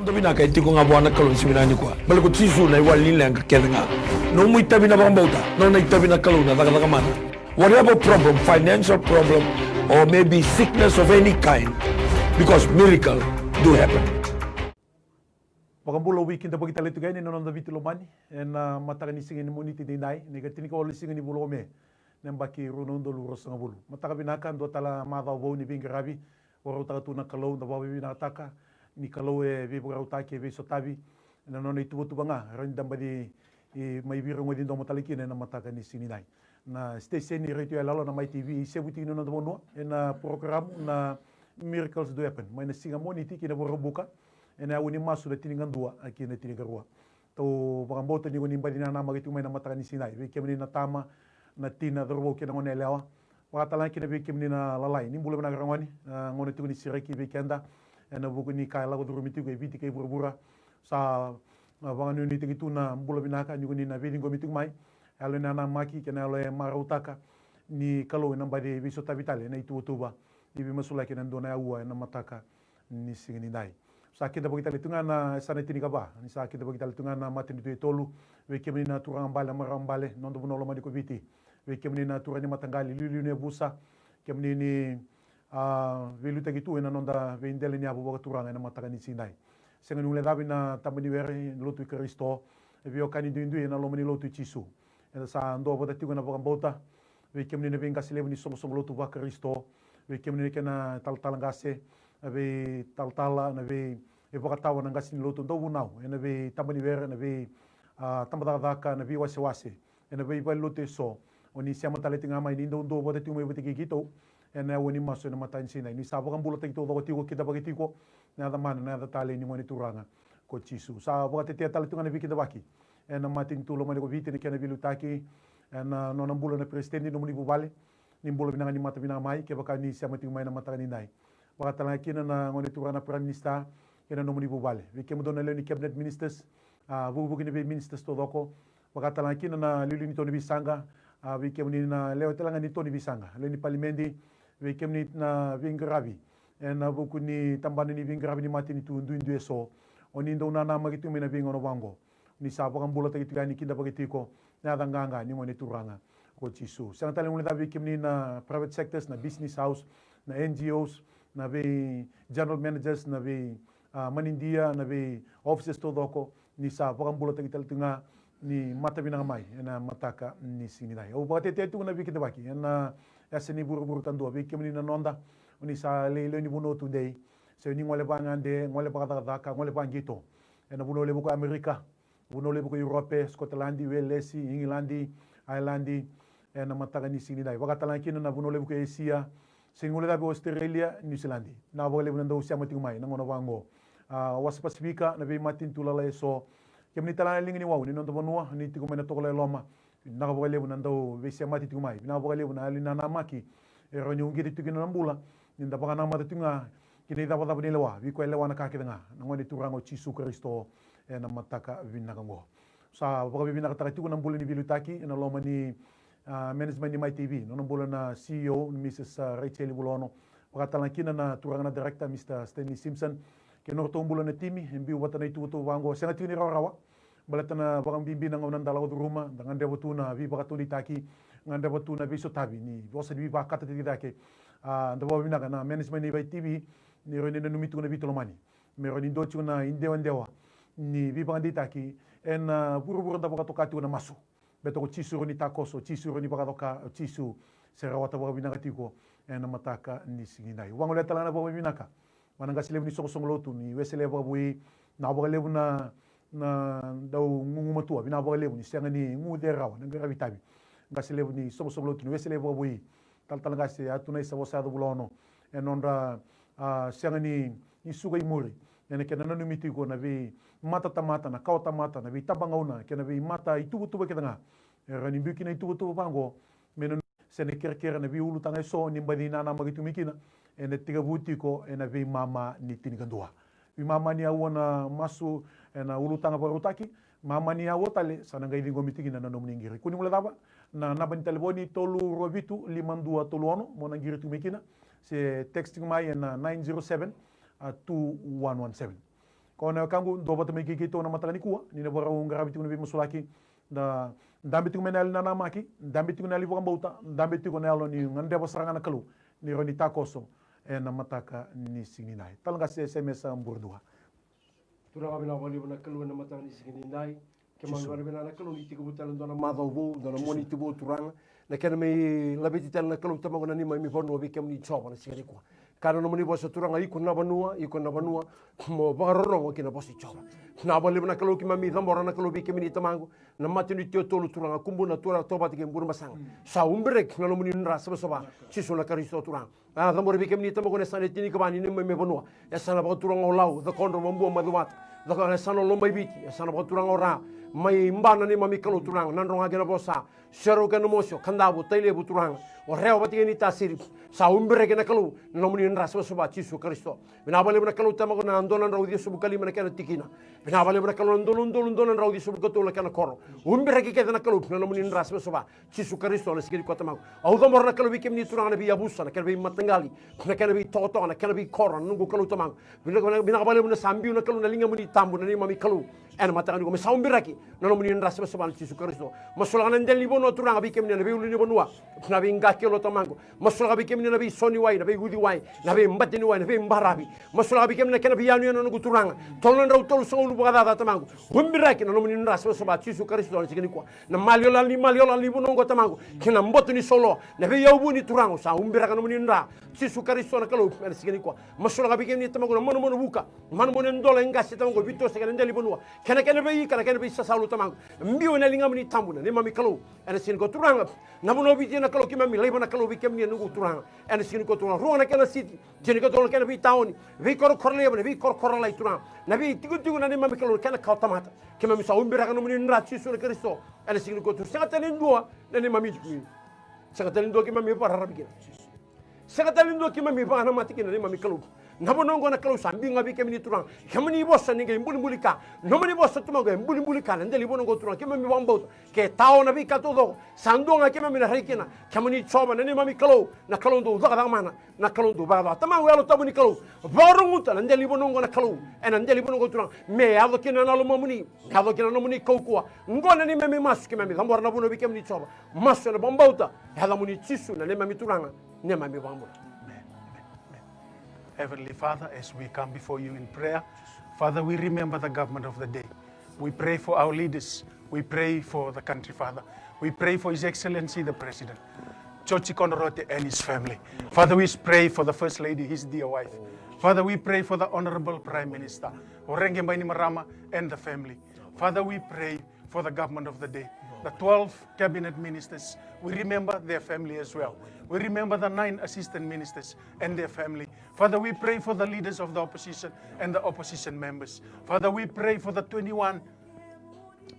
Nonda bina kay tiko nga buwan kalon si binani ko. Balik ko tisu na iwalin lang kakenga. No mo itabi na bambauta. No na itabi na kalon na daga man. Whatever problem, financial problem or maybe sickness of any kind, because miracle do happen. Pagambulo weekend pag italito gani nonda vitilo mani en mataka ni singin muniti dinai negatini ko oli singin bulo me nembaki runondo luros nga bulu mataka binakan do tala mava wo ni bingarabi waro taka tuna kalau na bawi binataka ni kalau e vi bugara utake vi sotabi na nono itu butu banga randam badi mai biro ngodi ndo mataliki na mataka ni sininai na station ni radio lalo na mai tv sebuti no ndo no en program na miracles do happen mai na singa moniti kina boro buka ena wuni masu da tiningan dua aki na tiniga rua to bagambota ni wuni badina na magitu mai na mataka ni sinai vi kemni na tama na tina dorbo kina ngone lewa wakatalan kina vi kemni na lalai ni bulu na garangwani ngone tu ni sireki vi kenda ena buku ni kala ko durumiti ko viti kai burbura sa bangan ni tigitu na bulu binaka ni wuni na vi ngo mitu mai alo na na maki kena alo marautaka ni kalau na bade vi sota vitale na itu tuba di vi masula kina ndona uwa na mataka ni singini dai sakit bagi tali tungan na sana tini kaba ni sakit bagi tali tungan na matin itu tolu we kemni na turang bale marang bale nondo bunolo madi ko viti we kemni na turani matangali lilu ne busa kemni ni we luta gitu na nonda we indele ni abu baka turang na matagani sinai senga nule dabi na tambani were lotu kristo we okani duindu na lomani lotu chisu ena sa ndo bota tigo na bota we kemni ne venga selebu ni somo lotu ba kristo we kemni kena talangase ave taltala na ve e pokatawa na ngasi lotu ndo bunau ena ve tambani wera na ve tambadaka na ve wase ena ve ba lote so oni siama taleti ngama ini ndo bote tu me bote kito ena woni maso na matan sina ni sabo kan bulo tento do tiko kita bagi tiko na da mana na da tale ni moni turanga ko chisu sa bote te taleti ngana vi kita baki ena matin tulo mani ko vite ni kana vilutaki ena nona bulo na presidente no muni bubale ni bulo binanga ni mata binanga mai ke baka ni siama tinga mai na mata ni nai wakatala kina na ngone turana prime minister kina no muni bubale we kemo dona le ni cabinet ministers bubu kini be ministers to doko wakatala kina na lulu ni toni bisanga we kemo ni na leo telanga ni toni bisanga le ni parliamendi we kemo ni na vingravi na buku ni tambani ni vingravi ni mati ni tu ndu so oni ndo na magitu mina vingono wango ni sabo kan bulo tagi tigani kinda bagitiko na danganga ni ngone turanga ko chisu sang tale ngone davi kemo ni na private sectors na business house na NGOs na be general managers na be manindia na be offices to doko ni sa pakam bulo tagi tunga ni mata binang mai na mataka ni singinai o bakate te tu na bi kitabaki na aseni buru tandu be kemni na nonda ni sa le ni buno today se ni ngole bangande ngole bakata ka ngole bangito na buno le buko america buno le buko europe scotland wales england ireland na mataka ni singinai wakatala kina na buno le buko asia singule dabi Australia New Zealand na bole bunanda usia mati mai na ngono wango was pasifika na be matin tulala so kemni tala lingi ni wawu ni nondo bonua ni tigo mena tokole loma na bole bunanda be sia mati tigo mai na bole bunanda alina na maki e ronyo ngiri tigo na mbula ni nda baka na mata tinga kini da bada bele wa vi ko lewa na ka kidenga na ngoni turango chisu kristo na mataka vinna kango sa baka bi vinna ka tigo na mbula ni vilutaki na loma ni management ni my TV no bola na CEO Mrs Rachel Bulono pakatala kina na turanga na director Mr Stanley Simpson ke no tombulo na timi mbi wata na itu wango senga tini rawa balata na bakang bimbi na ngonan dalaw do ruma dangan de watuna vi bakatuli taki nganda watuna biso tabi ni bosa di bakata ti dake anda bo bina na management ni my TV ni roni na numitu na bitolomani me roni dochu na indewa ni vi bakandi taki en buru da bakatokati na masu beto ko chisu ni takoso chisu ni bakadoka chisu serawata baka binakatiko na mataka ni singinai wango le talana baka binaka mananga sile ni sokosong lotu ni wesele baka bui na baka lebu na daw ngungu matua bina baka lebu ni senga ni ngu derawa na ngara vitabi ngasile ni sokosong lotu ni wesele baka bui tal ngase atuna isa wasado bulono enonda senga ni suga imuri ene kena nanu mitiko na vi mata tamata na kauta mata na vi tabangauna kena vi mata itu ketanga rani bukina itu bango meno sene kerkera na vi ulu tanga so ni badina na magitu mikina ene tiga butiko ene vi mama ni tinikandua vi mama ni awana masu ena ulu tanga barutaki mama ni awotale sana ngai dingo mitikina na nomningiri kuni mula daba na nabani telefoni tolu robitu 52 toluano mona ngiri tumikina se texting mai na 907 2117 Kona kangu do bata me kiki to na mataka ni kua ni na bora unga rabi tu na sulaki na ndambe tu menal na namaki ndambe tu na li bauta ndambe tu na lo ni ngande basaranga na kalu ni roni takoso na mataka ni singinai talanga se SMS mburdua Turanga bina wali bina kalu na mataka ni singinai kemang wali bina na kalu ni tiku butan dona madau bo dona moni tibu turanga na kena me labiti tal na kalu tamang na ni mai mi bono bi kem ni choba na sigari kwa kana no moni bosa turanga iko na banua mo barorongo kina bosi choba na bali bina kalu ki mami thambora na kalu bi kem ni tamangu na mati ni tio tolu turanga kumbu na tura toba tike mburu masanga sa umbrek na no moni nra soba siso na karisto turanga na thambora bi kem ni tamangu na saneti ni kabani ni me bonua ya sana ba turanga olau the kondro mambu maduat the kana sana lomba biti ya sana ba turanga ora mai mbana ni mami kalu turanga nandronga gena bosa shero kana mosio kandabu taile bu turanga o reo batike ni tasiri sa umbre kena kalu no muni nra soba Yesu Kristo bina bale bina kalu tamago na andona nra udi subu kali mana kana tikina bina bale bina kalu ndolon nra udi subu kotola kana koro umbre ke kana kalu no muni nra soba Yesu Kristo na sikiri ko tamago au domor na kalu bikem ni turanga na bi abusa na kana bi matangali na kana bi toto na kana bi koro nungu kalu tamago bina bale bina sambiu na kalu na linga muni tambu na ni mami kalu ena matanga ko sa umbre ki no muni nra soba Yesu Kristo masola na ndeli bono turanga bikem ni na bi ulini bonua na bi ngake lo tamago masola bikem ni na bi soni wai na bi gudi wai na bi mbatini wai na bi mbarabi masola bikem na kana bi yanu no turanga tolon raw tol so lu bugada tamango humbiraki no muni nra soba Yesu Kristo na sikini kwa na maliola ni bono ngo tamango kina mbotu ni solo na bi yawbu ni turango sa humbiraka no muni nra Yesu Kristo na kalo na sikini kwa masola bikem ni tamango na mono buka mano ndola ngasi tamango bito sekana ndeli bonua kana be sasalu tamango mbio na linga muni tambuna ni mami kalo na sikini ko turanga na bono biti na kalo kimami leba na kalo bikem ni nungu turanga na sikini ko turanga ro na kana siti jeni ko tol kana bi taoni vi kor korle vi kor lai turanga na bi tigu na ni mami kalo kana ka tamata kimami sa umbira kana muni nra Yesu Kristo na sikini ko tur sanga talindua na ni mami sanga talindua kimami para rabikina sanga talindua kimami para matikina ni mami kalo nabonongo na kalo sambi ngabi kemini turang kemini bossa ninge mbuli ka nomani bossa tumago mbuli ka ndeli bonongo turang kemami wambo ke tao na bi katodo sandonga kemami na harikina kemini choba nani mami kalo na kalo ndo daga mana na kalo ndo baba tama welo tabuni kalo borunguta ndeli bonongo na kalo ena ndeli bonongo turang me ado kina na lo mamuni ado kina no muni kokua ngona ni memi masu kemami zambora na bono bi kemini choba masu na bombauta hala muni chisu na le mami turanga ne mami wambo. Heavenly Father, as we come before you in prayer, Father, we remember the government of the day. We pray for our leaders. We pray for the country, Father. We pray for His Excellency, the President, Chochi Konorote and his family. Father, we pray for the First Lady, his dear wife. Father, we pray for the Honorable Prime Minister, Orenge Mbaini Marama, and the family. Father, we pray for the government of the day. The 12 cabinet ministers, we remember their family as well. We remember the 9 assistant ministers and their family. Father, we pray for the leaders of the opposition and the opposition members. Father, we pray for the 21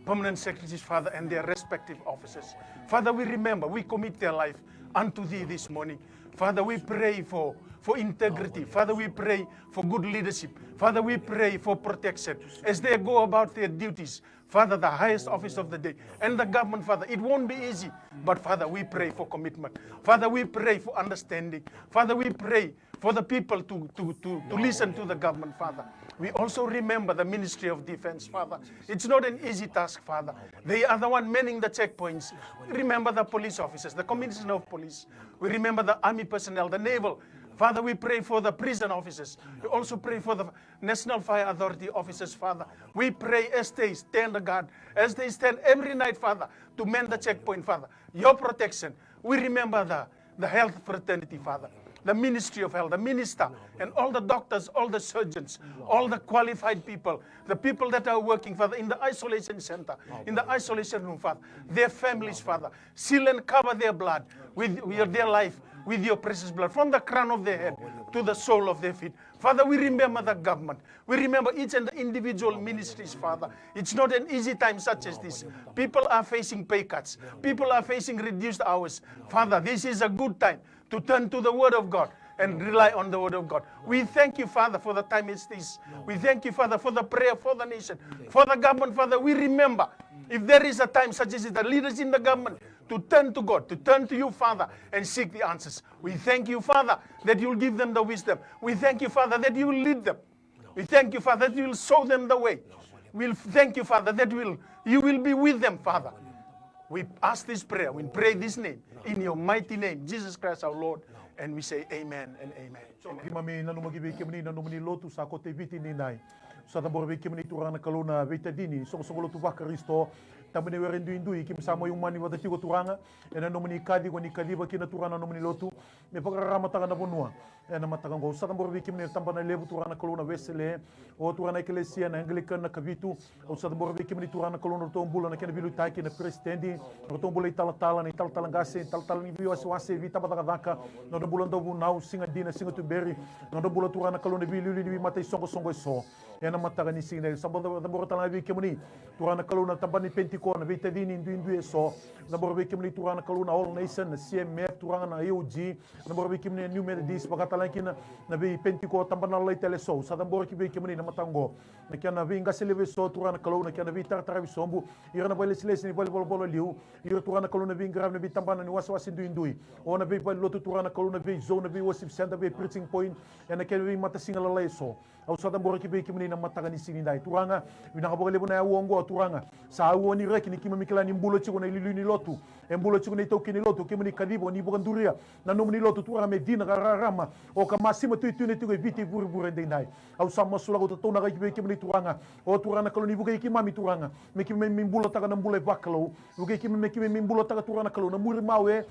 permanent secretaries, Father, and their respective officers. Father, we remember, we commit their life unto Thee this morning. Father, we pray for integrity. Father, we pray for good leadership. Father, we pray for protection as they go about their duties. Father, the highest office of the day and the government, Father, it won't be easy. But Father, we pray for commitment. Father, we pray for understanding. Father, we pray for the people to listen to the government, Father. We also remember the Ministry of Defense, Father. It's not an easy task, Father. They are the one manning the checkpoints. We remember the police officers, the commissioner of police. We remember the army personnel, the naval. Father, we pray for the prison officers. We also pray for the National Fire Authority officers, Father. We pray as they stand guard, as they stand every night, Father, to man the checkpoint, Father. Your protection. We remember the health fraternity, Father. The Ministry of Health, the minister, and all the doctors, all the surgeons, all the qualified people, the people that are working, Father, in the isolation center, in the isolation room, Father, their families, Father, seal and cover their blood with their life, with your precious blood, from the crown of their head to the sole of their feet. Father, we remember the government. We remember each and the individual ministries, Father. It's not an easy time such as this. People are facing pay cuts. People are facing reduced hours. Father, this is a good time to turn to the Word of God and rely on the Word of God. We thank you, Father, for the time is this. We thank you, Father, for the prayer for the nation, for the government, Father. We remember, if there is a time such as this, the leaders in the government, to turn to God, to turn to you, Father, and seek the answers. We thank you, Father, that you'll give them the wisdom. We thank you, Father, that you will lead them We thank you, Father, that you will show them the way. We'll thank you, Father, that you will be with them, Father. We ask this prayer, we pray this name, in your mighty name, Jesus Christ our Lord, and we say amen and amen. Kimami nanumagi kimani nanumani lotu sa kote viti ni nai. Sa tambor vi kimani turana kaluna vitadini, so lotu baka Kristo. Tamane werendu indui kim samo yung mani wata tigo turanga ena nomini kadi ko ni kadiba kina turana nomini lotu me pagarama taga na bonua ena mataga go sa tambor vikim ni tamba na lebu turana kolona wesele o turana eklesia na anglican na kavitu o sa tambor vikim ni turana kolona to mbula na kena bilu taki na presidendi o to mbula tala ni tala ngase tala ni biwa wase vita bataga daka no do bulo ndo nau singa dina singa tu beri no do bulo turana kolona bilu ni matai songo so ena mataga ni singa sa tambor tala vikim ni turana kolona tamba ni na vita dini indu so na borbe kimni turana kaluna all nation na CMF turana na EUG na borbe kimni new methodist pakatala kina na vi pentiko tambana lai tele so sa tambor ki kimni na matango na kana vi ngaseleve so turana kaluna kana vi tartara sombu ira na bale silesi ni bolo liu ira turana kaluna vi ngram na vi tambana ni waswasi indui ona vi bale lotu turana kaluna vi zone vi worship center vi preaching point na kana vi mata singala lai so au sa tambor ki kimni na mataga ni sinindai turanga vi na kabole bona ya uongo turanga sa uoni reki ni kima mikila ni mbulo chiko na ililu ni lotu mbulo chiko na itoki ni lotu kima ni kadibo ni bukanduria na nomu ni lotu turanga medina kararama o kama sima tu ni tuko viti buru ndai au sama sula ko tona ga kima ni turanga o turanga kalo ni bukai kima mi turanga me kima mbulo taga na mbule bakalo bukai kima me kima mbulo taga turanga kalo na muri mawe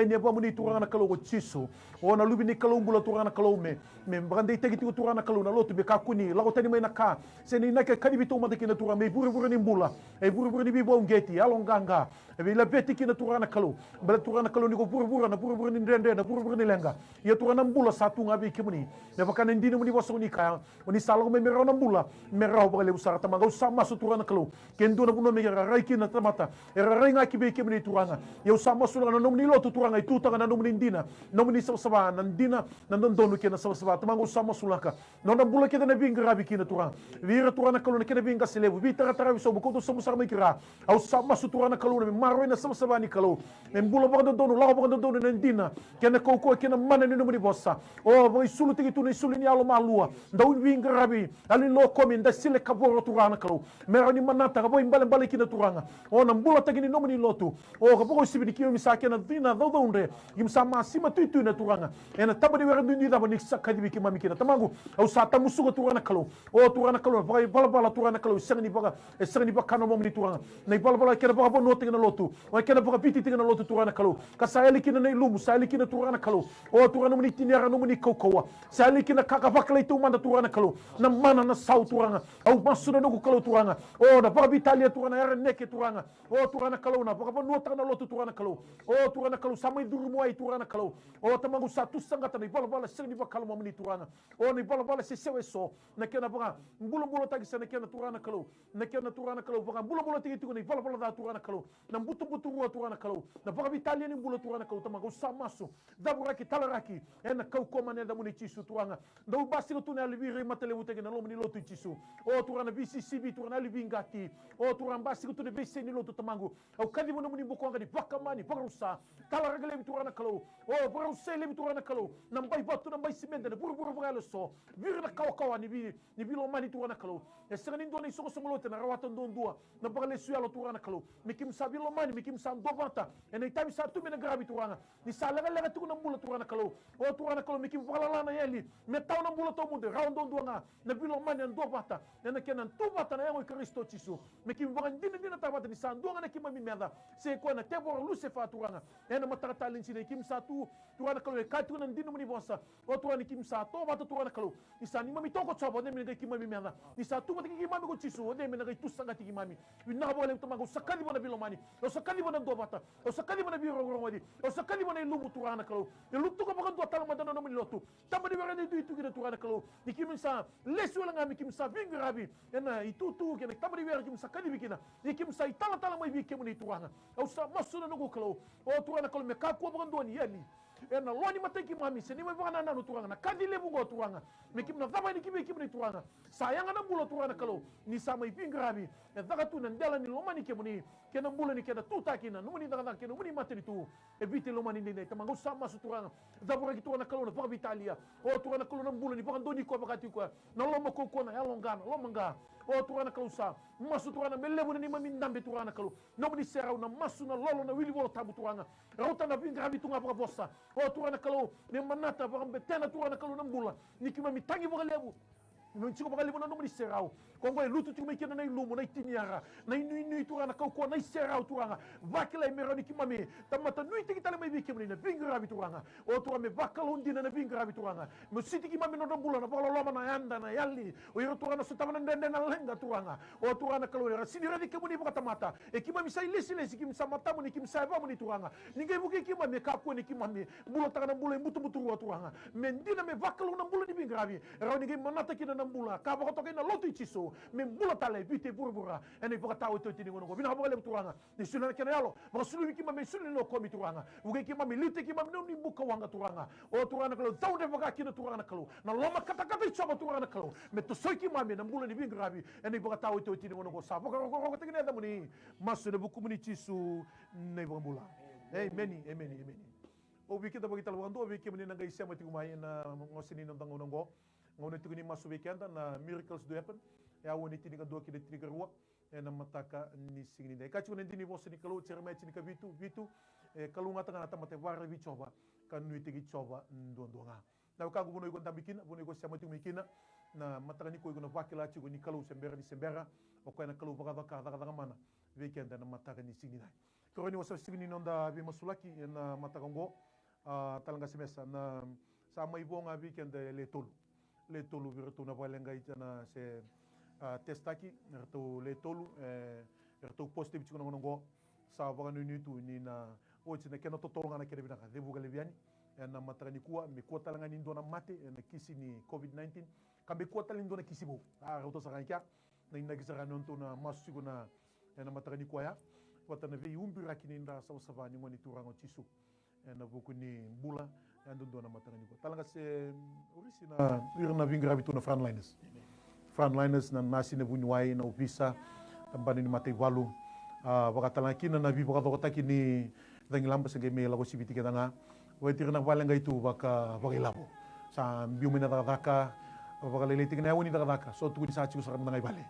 ni ba muni turanga kalo ko chiso o na lubi ni kalo mbulo turanga kalo me brande tegi tu turanga kalo na lotu be kakuni la ko tani mai na ka se ni na ka kadibi to mata kina turanga me buru ni mbula buru ni bibo ngeti alonganga la beti kina turana kalu bala turana kalu ni ko buru ni ndende na buru ni lenga ya turana mbula satu ngabi kimuni ne bakana ndini muni boso ni kaya oni salo me merona mbula merao bale usara tamaga usama su turana kalu kendo na buno me rai kina tamata rai ngaki be kimuni turanga ya usama su na nomni lotu turanga itu tanga na nomni ndina nomni sabsaba na ndina na ndonu kina sabsaba tamaga usama sulaka nona mbula kina na binga rabi kina turanga vira turana kalu na kina binga selebu vitara tara so buko to samusar me kira au sama su turana kalu maro na sama ni kalu mbula ba dono la ba dono na ndina kena ko kena mana ni nomni bossa o ba isulu tigi tu ni isulu ni alo malua ndau winga rabi ali lo komi nda sile kaboro turana kalu mero ni manata ka boy mbale kina turanga o na mbula tagi ni nomni lotu o ka boy sibi ki mi sakena dina do donde gim sama sima tu na turanga ena tabadi wera ndi da bani sakadi bi ki mami kina tamangu au sata musugo turana kalu o turana kalu bala turana kalu sengni ba kano momni turanga nei bala kena ba no tinga lotu o kena ba piti tinga lotu turana kalu ka saeli kina nei lumu saeli kina turana kalu o turana muni tiniara no muni kokoa saeli kina kaka bakle tu manda turana kalu na mana na sau turanga au masuna no kalu turanga o na ba bitalia turana era neke turanga o turana kalu na ba no tinga lotu turana kalu o turana kalu samai durumu ai turana kalu o tamangu satu sangata nei bala sengni ba kalu momni turanga o nei bala se sewe so na kena ba mbulo tagi sana kena turana kalu na kena turana kalu ba mbulo tigi tu nei bala da turana kalu na butu rua turana kalu na ba bitalia ni mbulo turana kalu tamangu samasu daburaki talaraki ena kau komane da muni chisu turanga ndau basi tu na libiri matele utege na lomni lotu chisu o turana BCCB turana libingati o turana basi tu ne bese ni lotu tamangu au kadi mo muni bukonga di bakamani barusa talaragale turana kalu o barusa le turana kalu na mbai batu na mbai simende na buru bugalo so vira na kawa ni bilo mani turana kalu e sengani ndoni soko lote na rawata ndondua na bagale suya turana kalu mikim sabilo mani mikim sam dovanta ena itami sa tu mena grabi turanga ni salaga laga tu na mula turana kalu o turana kalu mikim falala na yeli metau na mula to mude raundo ndonga na bilo mani na dovanta ena kenan tu bata na yango Kristo chisu mikim bagan dina tabata ni sa ndonga na kimami meda se ko na tebor lusefa turanga ena matata linsine kim sa tu turana kalu ka tu na ndino muni bossa o turana kim sa to bata turana kalu ni sa ni mami to ko chobo ne mena kimami meda ni sa tu bata kimami ko chisu ne mena tu sanga ti kimami wina bole to mago sakali bona bilo mani o sakali bona dovata o sakali bona biro ngodi o sakali bona lumu turana kalu e lutu ko bagan do tala madana no mini lotu tamani wera ne tu gina turana kalu ni kim sa lesu wala ngami kim sa vingrabi ena itu kena tamani wera kim sakali bikina ni kim sa itala mai bikem ni turanga o sa masuna no kalu o turana kalu me ka ko bagan do ni yeli na loni matai ki mami se ni mai bana nanu turanga na kadile bungo turanga me kim na taba ni kim ni turanga sayang na bulo turanga kalau ni sama ipingrabi e daga tu nandela ni lomani ke muni ke na bulo ni ke da tuta kina no muni daga ke no muni materi tu e vite lomani ni ne tamango sama su turanga dabura ki turanga kalau na pa Italia o turanga kalau na bulo ni pa ndoni ko bakati ko na lomo ko na yalongana lomanga o turana kalau sa masu turana melebu ni mami ndambe turana kalau no muni serau na masu na lolo na wili wolo tabu turanga rauta na pingrabi tunga pa bossa o turana kalau ne manata pa betena turana kalau na bula ni ki mami tangi pa lebu no chiko pa lebu na no muni serau kongo e lutu tumi kena na lumo na itiniara na inu turana kau ko na serau turanga vakila meroni ki mami tamata nui tiki tale mai biki muni na pingrabi turanga o turame vakalo ndina na pingrabi turanga mo siti ki mami no bula na pa lolo na yanda na yalli o iro turana su tamana ndende na lenga turanga o turana kalau era sini radi ke muni pa mata e ki mami sai lesi ki msamata muni ki msaiba muni turanga ninge buki ki mami ka ko ni ki mami bula takana bula mutu mutu turanga mendina me vakalo na bula ni pingrabi rauni ke manata ki na bula ka ba to ke na lotu chiso me bula tale vite burbura ene pa tawo to tini ngono bina ba le turanga ni sulu ke na yalo ba sulu ki mami sulu no komi turanga uge ki mami lite ki mami no ni buka wanga turanga o turanga kalau tau de baka ki na turanga kalau na loma kata kata choba turanga kalau me to soi ki mami na bula ni pingrabi ene pa tawo to tini ngono sa ba ko te ne da muni masu de buku muni chisu ne ba bula meni o bi kita bagi talwando o bi ki muni ngai sema ti kumai na ngosini nang tangongo ngone tu ni masu weekend na miracles do happen ya woni tini ka doki de tini ka ruwa na mataka ni singini de kachu ne tini vosi ni kalau cerme tini ka vitu kalau ngata ngata mate wara vi choba kan nui tigi choba ndonga na ka gubo no ko tambikina bono ko sama tu mikina na mataka ni ko no vakila chi ko ni kalau sembera o ko na kalau baka mana weekend na mataka ni singini ko ni wasa singini nonda vi masulaki na mataka ngo talanga semesa na sama ibonga weekend le tolu virtu na valenga itana se testaki virtu le tolu virtu positive chikono ngo sa vaganu ni tu ni na ochi na keno totolanga na kerebina ka debu galeviani na matani kuwa mi kuwa talanga ni ndona mate na kisi ni covid-19 kambe kuwa talanga ndona kisi bo roto saranka na inda kisara nonto na masu na matani kuwa ya watana vi umbira kini nda sa savani ngoni turango chisu na buku ni bula ando dona matangani ko talanga se orisina irna vingra bituna frontliners na nasi ne bunwai na ofisa tambani ni mate valu wakatala kina na vivo ka taki ni dangi lamba se game la ko sibiti kedanga wetirna valanga itu baka labo sa biumena daka baka lele tikna woni daka so tu sa ci sa ngai vale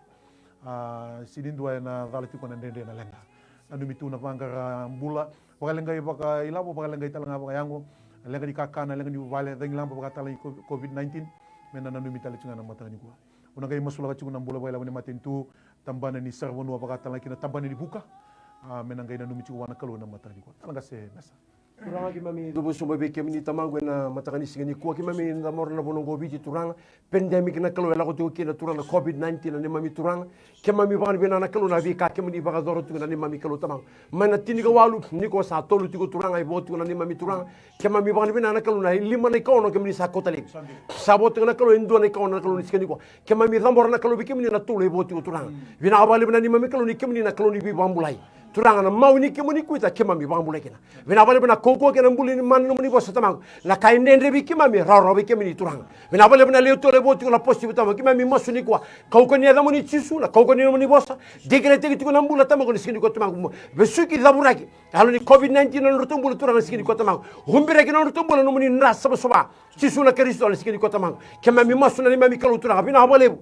sidindwa na valati ko na ndende na lenga anu mituna vangara mbula baka baka ilabo baka talanga baka yango lenga di kakana lenga di vale dangi lamba baka tala covid-19 mena nanu mitale tsunga na matani ko una ngai masula ka tsunga mbula bala woni matentu tambana ni servono baka tala kina tambana di buka mena ngai nanu mitu wana kalo na matani ko talanga se nasa turanga ki mami do boso be kemni tamango na matakani singani ko ki mami na morna bonongo biti turanga pandemic na kalo la ko to ki na turanga covid-19 na mami turanga ke mami ban bina na kalo na vi ka kemni baga doro tu na mami kalo tamang mana tini ga walu ni ko sa tolu ti ko turanga i botu na mami turanga ke mami ban bina na kalo na lima na ko no kemni sa ko tali sa botu na kalo ndo na ko na kalo ni singani ko ke mami zambor na kalo bi kemni na tolu i botu turanga bina abali bina ni mami kalo ni kemni na kalo ni bi bambulai turanga na mauni kemuni kuita ke mami bambulai kina bina abali bina koko ke mbuli man no muni bosa tamang na kaindende bi kimami raro bi kemini turanga bina bale bina le tole botu la posti bitama kimami masuni kwa koko ni adamuni chisu na koko ni muni bosa degrete ki tukuna mbula tamang ni sikini ko tamang besuki laburaki halo ni covid-19 no rutumbulu turanga sikini ko tamang humbire ki no rutumbulu no muni nasa soba chisu na kristo na sikini ko tamang kimami masuna ni mami kalu turanga bina bale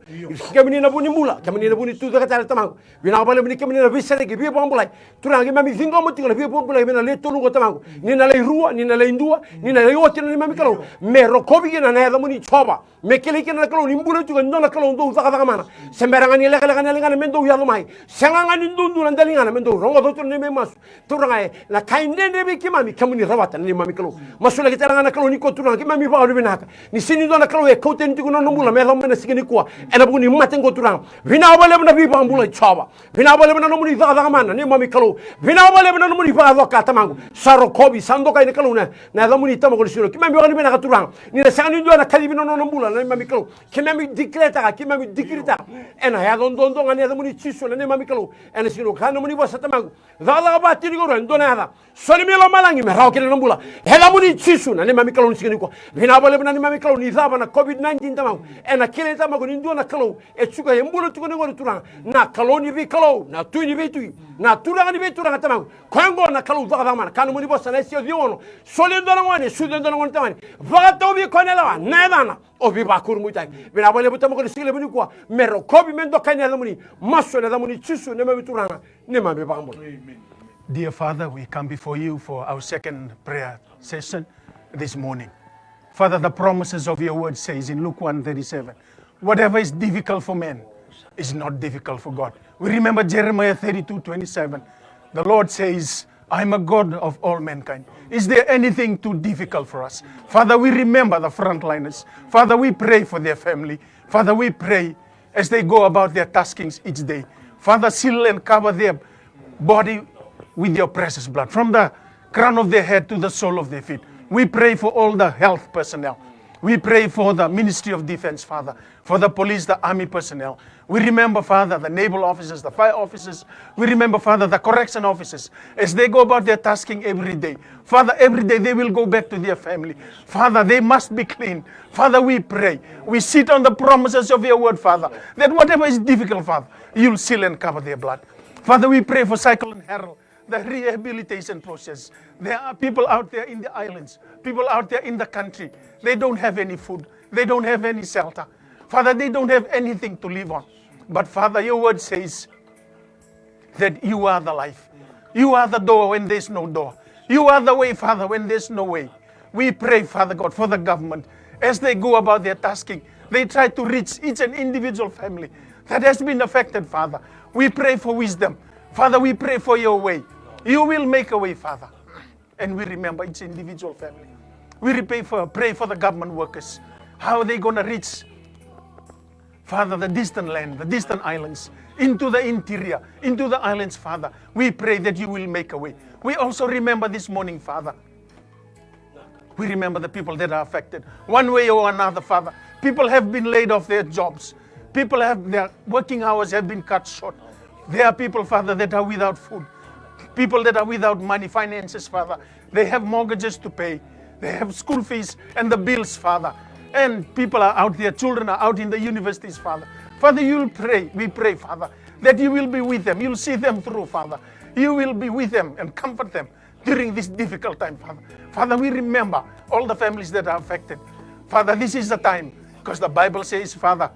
kemini na buni mula kemini na buni tu daga tala tamang bina bale bini kemini na bisere ki bi bombulai turanga kimami zingo moti na bi bombulai bina le tolu ko tamang ni na le rua ni na le indua ni na le yote ni mami kalau me rokobi na na muni choba me kele kena kalau ni mbula tu ndona kalau ndo zaka mana semberangan ni lekala mendo ya lumai sengangan ni ndo ndalingana mendo rongo do ni me mas turanga na kainde ne be kimami kamuni rawata ni mami kalau masula kita ngana kalau ni ko turanga kimami ba ngau binaka ni sini dona kalau e koten tu no mula me lamena sigini kwa ena buni maten go turang vina bale bena bi bambula chaba vina bale bena no muni da mana ni mami kalau vina bale bena no muni ba do ka tamangu saro kobi sando kai ni kalau na da muni tamago siro ki mami ngani bena ka turang ni na sani dona kali bina no mula na mami kalau ki mami dikreta ki mami dikreta ena ya don ngani da muni chiso na ni mami kalau ena siro kana muni ba satamangu da ba tiri go ndo na da soli mi lo malangi me raw kele no mula hela muni chiso na ni mami kalau sigini kwa vina bale bena ni mami kalau ni zaba na covid-19 tamangu ena kile tamago ni ndo na kalau e chuka yembolo tuko ni ngori turang na kalau ni bi kalau na tu ni bi na turanga ni bi turanga tamangu kwengo na kalau da mana kanu muni bosa na sio diono soli ndo na ngani su ndo na ngani tamani vato bi konela na dana o bi bakur mutai vina bale buta mo ko sigile buni kwa mero kobi mendo kanela muni maso na muni chisu ne mami turanga ne mami bambo. Dear Father, we come before you for our second prayer session this morning. Father, the promises of your word says in Luke 1:37, whatever is difficult for men is not difficult for God. We remember Jeremiah 32:27. The Lord says, I'm a God of all mankind. Is there anything too difficult for us? Father, we remember the frontliners. Father, we pray for their family. Father, we pray as they go about their taskings each day. Father, seal and cover their body with your precious blood, from the crown of their head to the sole of their feet. We pray for all the health personnel. We pray for the Ministry of Defense, Father, for the police, the army personnel. We remember, Father, the naval officers, the fire officers. We remember, Father, the correction officers, as they go about their tasking every day. Father, every day they will go back to their family. Father, they must be clean. Father, we pray. We sit on the promises of your word, Father, that whatever is difficult, Father, you'll seal and cover their blood. Father, we pray for Cyclone Harold, the rehabilitation process. There are people out there in the islands, people out there in the country. They don't have any food. They don't have any shelter. Father, they don't have anything to live on. But Father, your word says that you are the life. You are the door when there's no door. You are the way, Father, when there's no way. We pray, Father God, for the government. As they go about their tasking, they try to reach each and individual family that has been affected, Father. We pray for wisdom. Father, we pray for your way. You will make a way, Father. And we remember each individual family. We pray for the government workers. How are they going to reach, Father, the distant land, the distant islands, into the interior, into the islands, Father. We pray that you will make a way. We also remember this morning, Father. We remember the people that are affected. One way or another, Father. People have been laid off their jobs. Their working hours have been cut short. There are people, Father, that are without food. People that are without money, finances, Father. They have mortgages to pay. They have school fees and the bills, Father. And people are out there, children are out in the universities, Father. Father, you'll pray, we pray, Father, that you will be with them. You'll see them through, Father. You will be with them and comfort them during this difficult time, Father. Father, we remember all the families that are affected. Father, this is the time, because the Bible says, Father,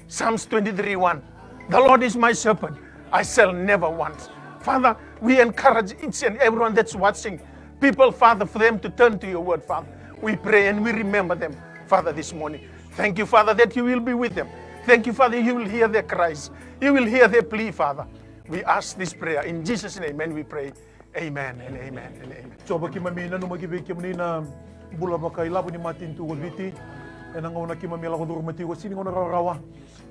Psalms 23:1, the Lord is my shepherd, I shall never want. Father, we encourage each and everyone that's watching, people, Father, for them to turn to your word, Father. We pray and we remember them, Father, this morning. Thank you, Father, that you will be with them. Thank you, Father, you will hear their cries. You will hear their plea, Father. We ask this prayer in Jesus' name and we pray. Amen and amen and amen. So baki mamina no magibig kim ni na bula baka ilabu ni matin tu golbiti. Enang ona ki mamila ko durmati ko sini ngona rawa.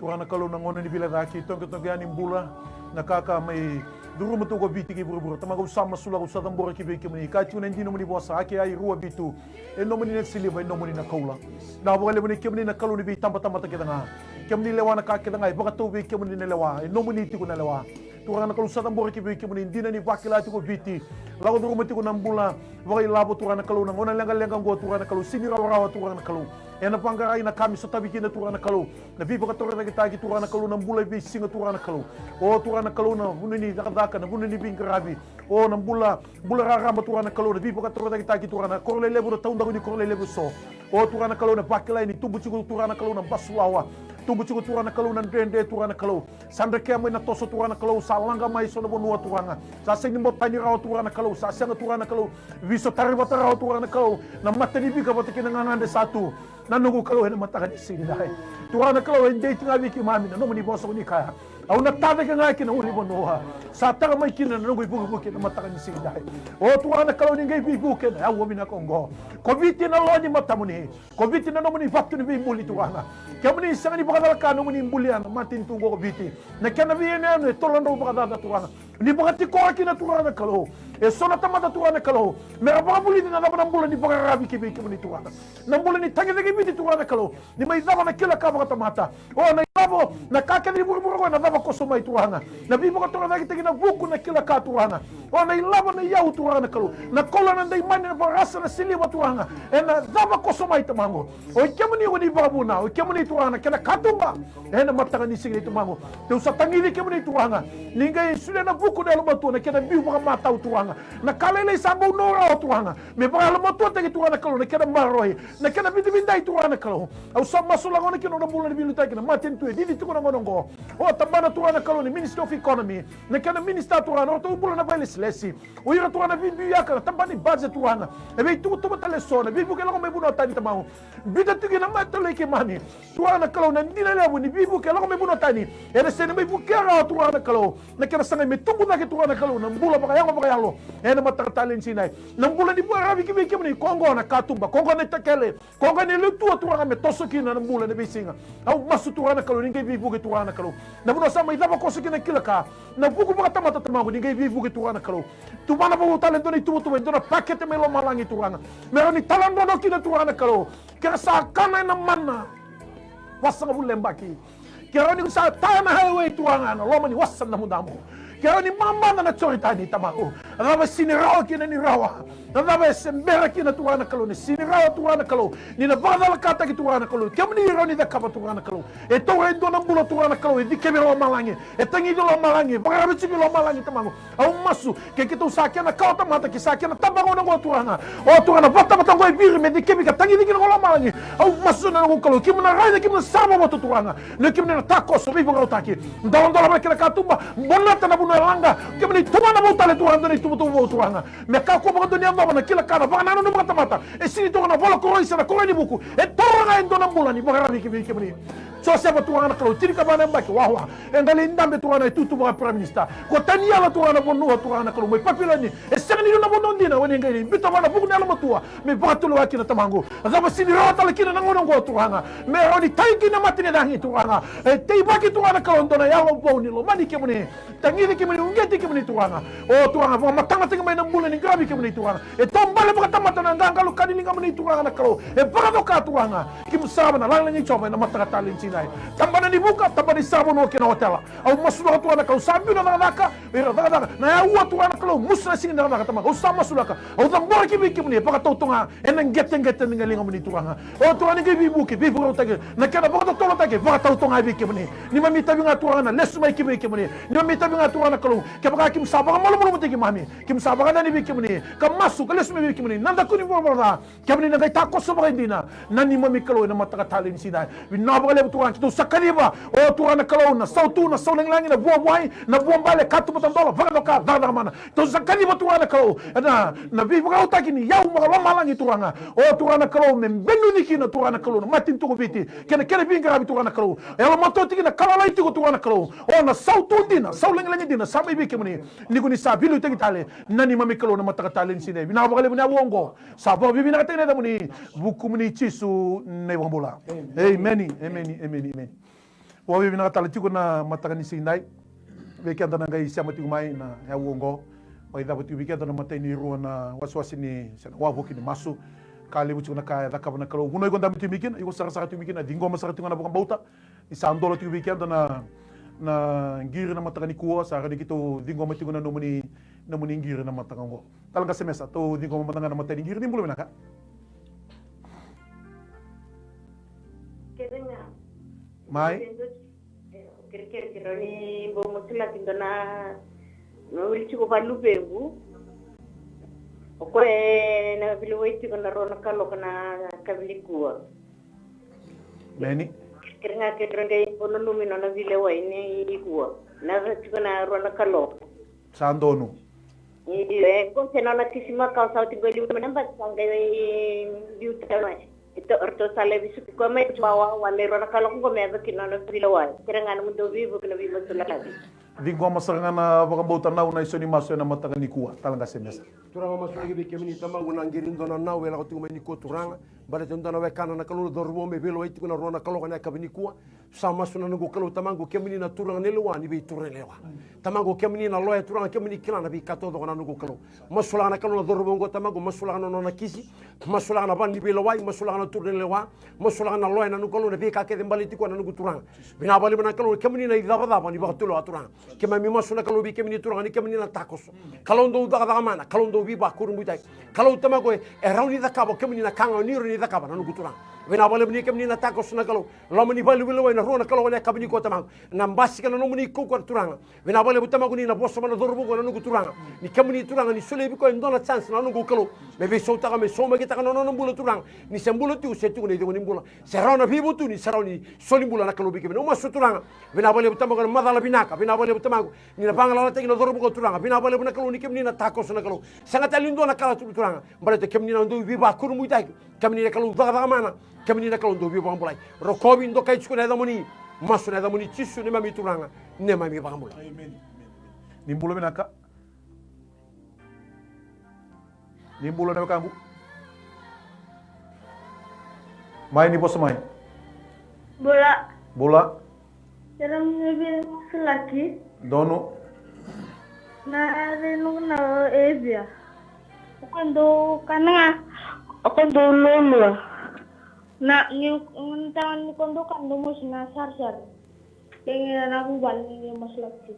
Turana kalo nang ona ni biladaki tong ketogani bula nakaka may durumatu ko biti ki buru tamago sama sula ko sa tambora ki be kim ni ka tuna ndi no ni bosa aki ai ruwa bitu. Eno mo ni nagsiliba eno mo ni nakaula. Na baka le mo ni kim ni nakalo ni bi tamba ta kita kim ni lewa na ka kita ngai baka to be kim ni lewa eno mo ni ti ko na lewa. Turana kalau sa tambora ki be kim ni ndina ni bakila ti ko biti. Lago durumati ko nang bula baka ilabo turana kalo nang ona lenga go turana kalo sini rawa turana kalo. Ena pangkarai na kami sa tabi kina turana kalo. Na biba ka turana kita ki turana kalo nang bulay bi singa turana kalo. O turana kalo na bunini dakadaka na bunini bingkarabi. O nang bula raramba turana kalo na biba ka turana kita ki turana korle lebu na taunda ko ni korle lebu so. O turana kalo na bakilay ni tubu chiku turana kalo ng basulawa. Tubu chiku turana kalo ng dende turana kalo. Sandre kaya mo na toso turana kalo sa langga mai so na bonua turana. Sa sing mo tani raw turana kalo sa sanga turana kalo. Viso taribata raw turana kalo. Na matani biga bata kinangangande satu. Nanungu kalo na matakan isini dahil. Turana kalo hindi tingabi ki mami na no mani boso ni kaya. au na tade ka ngai kina uli bonoa sa tara mai kina na ngoi buku buku na mataka ni sindai o tuana kalau ni ngai buku ke na au mina kongo ko viti na loni matamuni ko viti na nomuni fatu ni bimbuli tuana kamuni sanga ni bakadala ka nomuni imbuliana matin tungo ko viti na kana viene no tolando bakadala tuana ni bakati ko akina tuana kalau e sona tamata tuana kalau mera babuli na na mbula ni bakarabi ke biki ni tuana na mbula ni tangi ke biki tuana kalau ni mai dava na kila ka bakatamata o na lavo na kaka ni buruburu na dava kosoma tuana na bibo ko tuana ki na buku na kila ka tuana o na lavo na yau tuana kalau na kola na dai mani na barasa na sili tuana e na dava kosoma tamango o kemuni woni babuna o kemuni tuana kana katumba e na mataka ni sigi tamango te usatangi ni kemuni tuana ningai sule na buku na lomatu na kana biu baka mata tuana na kalele sambo no tuana me baka lomatu te tuana kalau na kana maroi na kana bidibindai tuana kalau au sama sulango na kino na bulan bilu takina matin tu didi tu kono ngo o tambana tuana kalau ni Minister of Economy na kana minister tuana o tu bulan na vale slesi o ira tuana bibi yaka tambani budget tuana e be tu tu batale sona bibu ke lo me buno tani tamau bida tu na matole ke mani tuana kalau na ndina lebu ni bibu ke lo me buno tani e na sene me bukera tuana kalau na kana sanga me tumbu na ke tuana kalau na mbula baka yango e na matakatalen sinai na mbula ni bua rabi ke ni kongo na katumba kongo na takele kongo ni lutu tuana me tosoki na mbula ne bisinga au masu tuana kalau ningai bibu ke tuana kalau na buno sama idaba kosoki na kilaka na buku baka tamata tamago ningai bibu ke tuana kalau tu mana bo talento ni tu ndona pakete me lo malangi tuana meroni talando no kina tuana kalau kera sa kana na mana wasanga bulembaki kera ni sa tana highway tuana no lo mani wasana mudamu kera ni mama na chorita ni tamako raba sinirawa kina ni rawa raba sembera kina tuana kalau ni sinirawa tuana kalau ni na badala kata ki tuana kalau kemni roni da kapa tuana kalau e to endo na bulo tuana kalau e dikebe lo malangi e tangi lo malangi baka bichi lo malangi tamako au masu ke kitu sakena kauta mata ki sakena tabango na go tuana o tuana bata bata go biri me dikebe ka tangi dikina lo malangi au masu na go kalau kimna raida kimna sama moto tuana ne kimna tako so bibo go taki ndawando la kila katumba bonata na buno langa kemni tumana botale tuana ni tumu tuana me ka ko ba dunia na kila kana baka nanu mata mata e sini to na vola ko isa na ko ni buku e to na endo na mbula ni baka rabi ke kemni so se ba tuana kalau tiri ka bana mbaki wa endale ndambe tuana tutu ba prime minister ko tania la tuana bonu tuana kalau mai papila ni e sani na bono ndina woni ngai bito bana buku na la tua me batulo akina tamango azaba sini rota la kina na ngono go tuana me oni taiki na matine dangi tuana e tei baki tuana kalau ndona ya lo boni lo mani kemni tangi kemni ungeti kemni tuana o tuana va matanga tinga mai na mbula ni grabi kemni tuana e tombale baka tamata na nganga lo kadini ngamni tuana kalau e baka do ka tuana kim saba na lang ni choma na mataka talin sinai tambana ni buka tambani sabo no kina hotela au masula tuana kalau sambi na naka ira daga na ya ua tuana kalau musna sing na naka tamang au sama sulaka au tambora ki biki mni baka totonga enang geten ngali ngamni tuana o tuana ki bibuki bibu tage na kana baka tolo tage baka totonga biki mni ni mami tabi nga tuana lesu mai ki biki mni ni mami tabi nga tuana kalau ke baka kim saba malo malo mutiki mami kim saba na ni biki mni kam masu lesu mai biki mni nanda kuni borda kemni na ta ko so dina nani mami kalau na mataka talin sinai na baka le tuana tu sakariba o tuana kalau na sautu na saulang na buai na buambale katu matandola baka doka dada mana tu sakariba tuana kalau na bibu kau takini yau mga malangi tuana o tuana kalau membenu dikina tuana kalau na matin tu biti kena binga rabi tuana kalau elo matoti na kalala itu tuana kalau o na sautu dina saulang dina sabi biki mni ni kuni sabilu tegi tale nani mami kalau na mataka talin sinai na baka le mna wongo sabo bibi na tene da mni buku mni chisu ne wambola amen wa bibi na tala tiko na mataka ni sinai be kanda na ngai siamati umai na ya wongo o ida buti bi kanda na matai ni ruwa na waswasi ni sana wa boki ni masu kali buti na kaya da kabana kalau guno ikonda buti mikin iko sara tu mikin dingo masara tu na bukan bauta isa andolo tu bi kanda na ngiri na mataka ni kuwa sa kadi kito dingo mati na nomuni ngiri na mataka ngo talaga semesa to dingo matanga na matai ngiri ni mulo na ka mai kira ni bo mutila tindona no wilchi ko palu pegu ko na vile waiti ko na rona kalo kana kabili kuwa beni kira ngai bono lumino na vile waini kuwa na tiko na rona kalo sandono ko tena na kisima ka sauti beli namba sangai biuta ito orto sale bisu ko me chawa wale rona kalong ko me ba kinono pilawai kirangan mo do vivo kina vivo sulalabi Vingo masarangan na bakabautan na unay so ni maso na matakan ni kuwa talaga semesa. Turanga masu lagi be kemini tamangu na ngirin dona na wela ko tumeni ko turanga bare tunda na wekana na kalu dorbo me belo iti kuna rona kalo kana kabini kuwa sama suna ngo kalu tamangu kemini na turanga nelewa ni be turelewa tamangu kemini na loya turanga kemini kila na bi kato do na ngo kalu masula na kalu dorbo ngo tamangu masula na na kisi masula na bandi belo wai masula na turelewa masula na loya na ngo kalu na bi ka ke dembali ti kuna ngo turanga bina bali na kalu kemini na idaba daba ni ba tulo turanga kema mi masuna kalu bi kemini turanga ni kemini na takos kalu ndo daga mana kalu ndo bi ba kurun butai kalau tamago e rauni da kabo kemini na kanga ni ro ni da kaba na nugutura vena bale ni kemini na takos na kalau lo mani bali wilo na ro na kalau na kabini ko tamago na mbasi kana no muni ko ko turanga vena bale tamago ni na bosso mana dorbo ko na nugutura ni kemini turanga ni sule bi ko ndona chance na nugu kalau me be so taga me so me kita kana no mbula turanga ni sembulo tu setu ni de ni mbula serona bi butu ni seroni soli mbula na kalau bi kemini o maso turanga vena bale tamago na madala binaka vena bale tamago ni na bangala te na dorbo ko turanga vena bale na kalau ni kemini na takos na kalau sangat alindo na kala turanga barate kemni na ndo viva kuru muitai kemni na kalau daga mana kemni na kalau ndo viva ambulai rokobi ndo kai chukuna da moni masu na da moni chisu ne mami turanga ne mami bambulai Amen. Nimbulo minaka. Nimbulo na kambu. Mai ni bos mai. Bola Bola jarang lebih selagi dono na renu na ebia kundo kana kundo lolo na ni ntangan ni kundo kando mo sina sar pengen aku balik ni mas lagi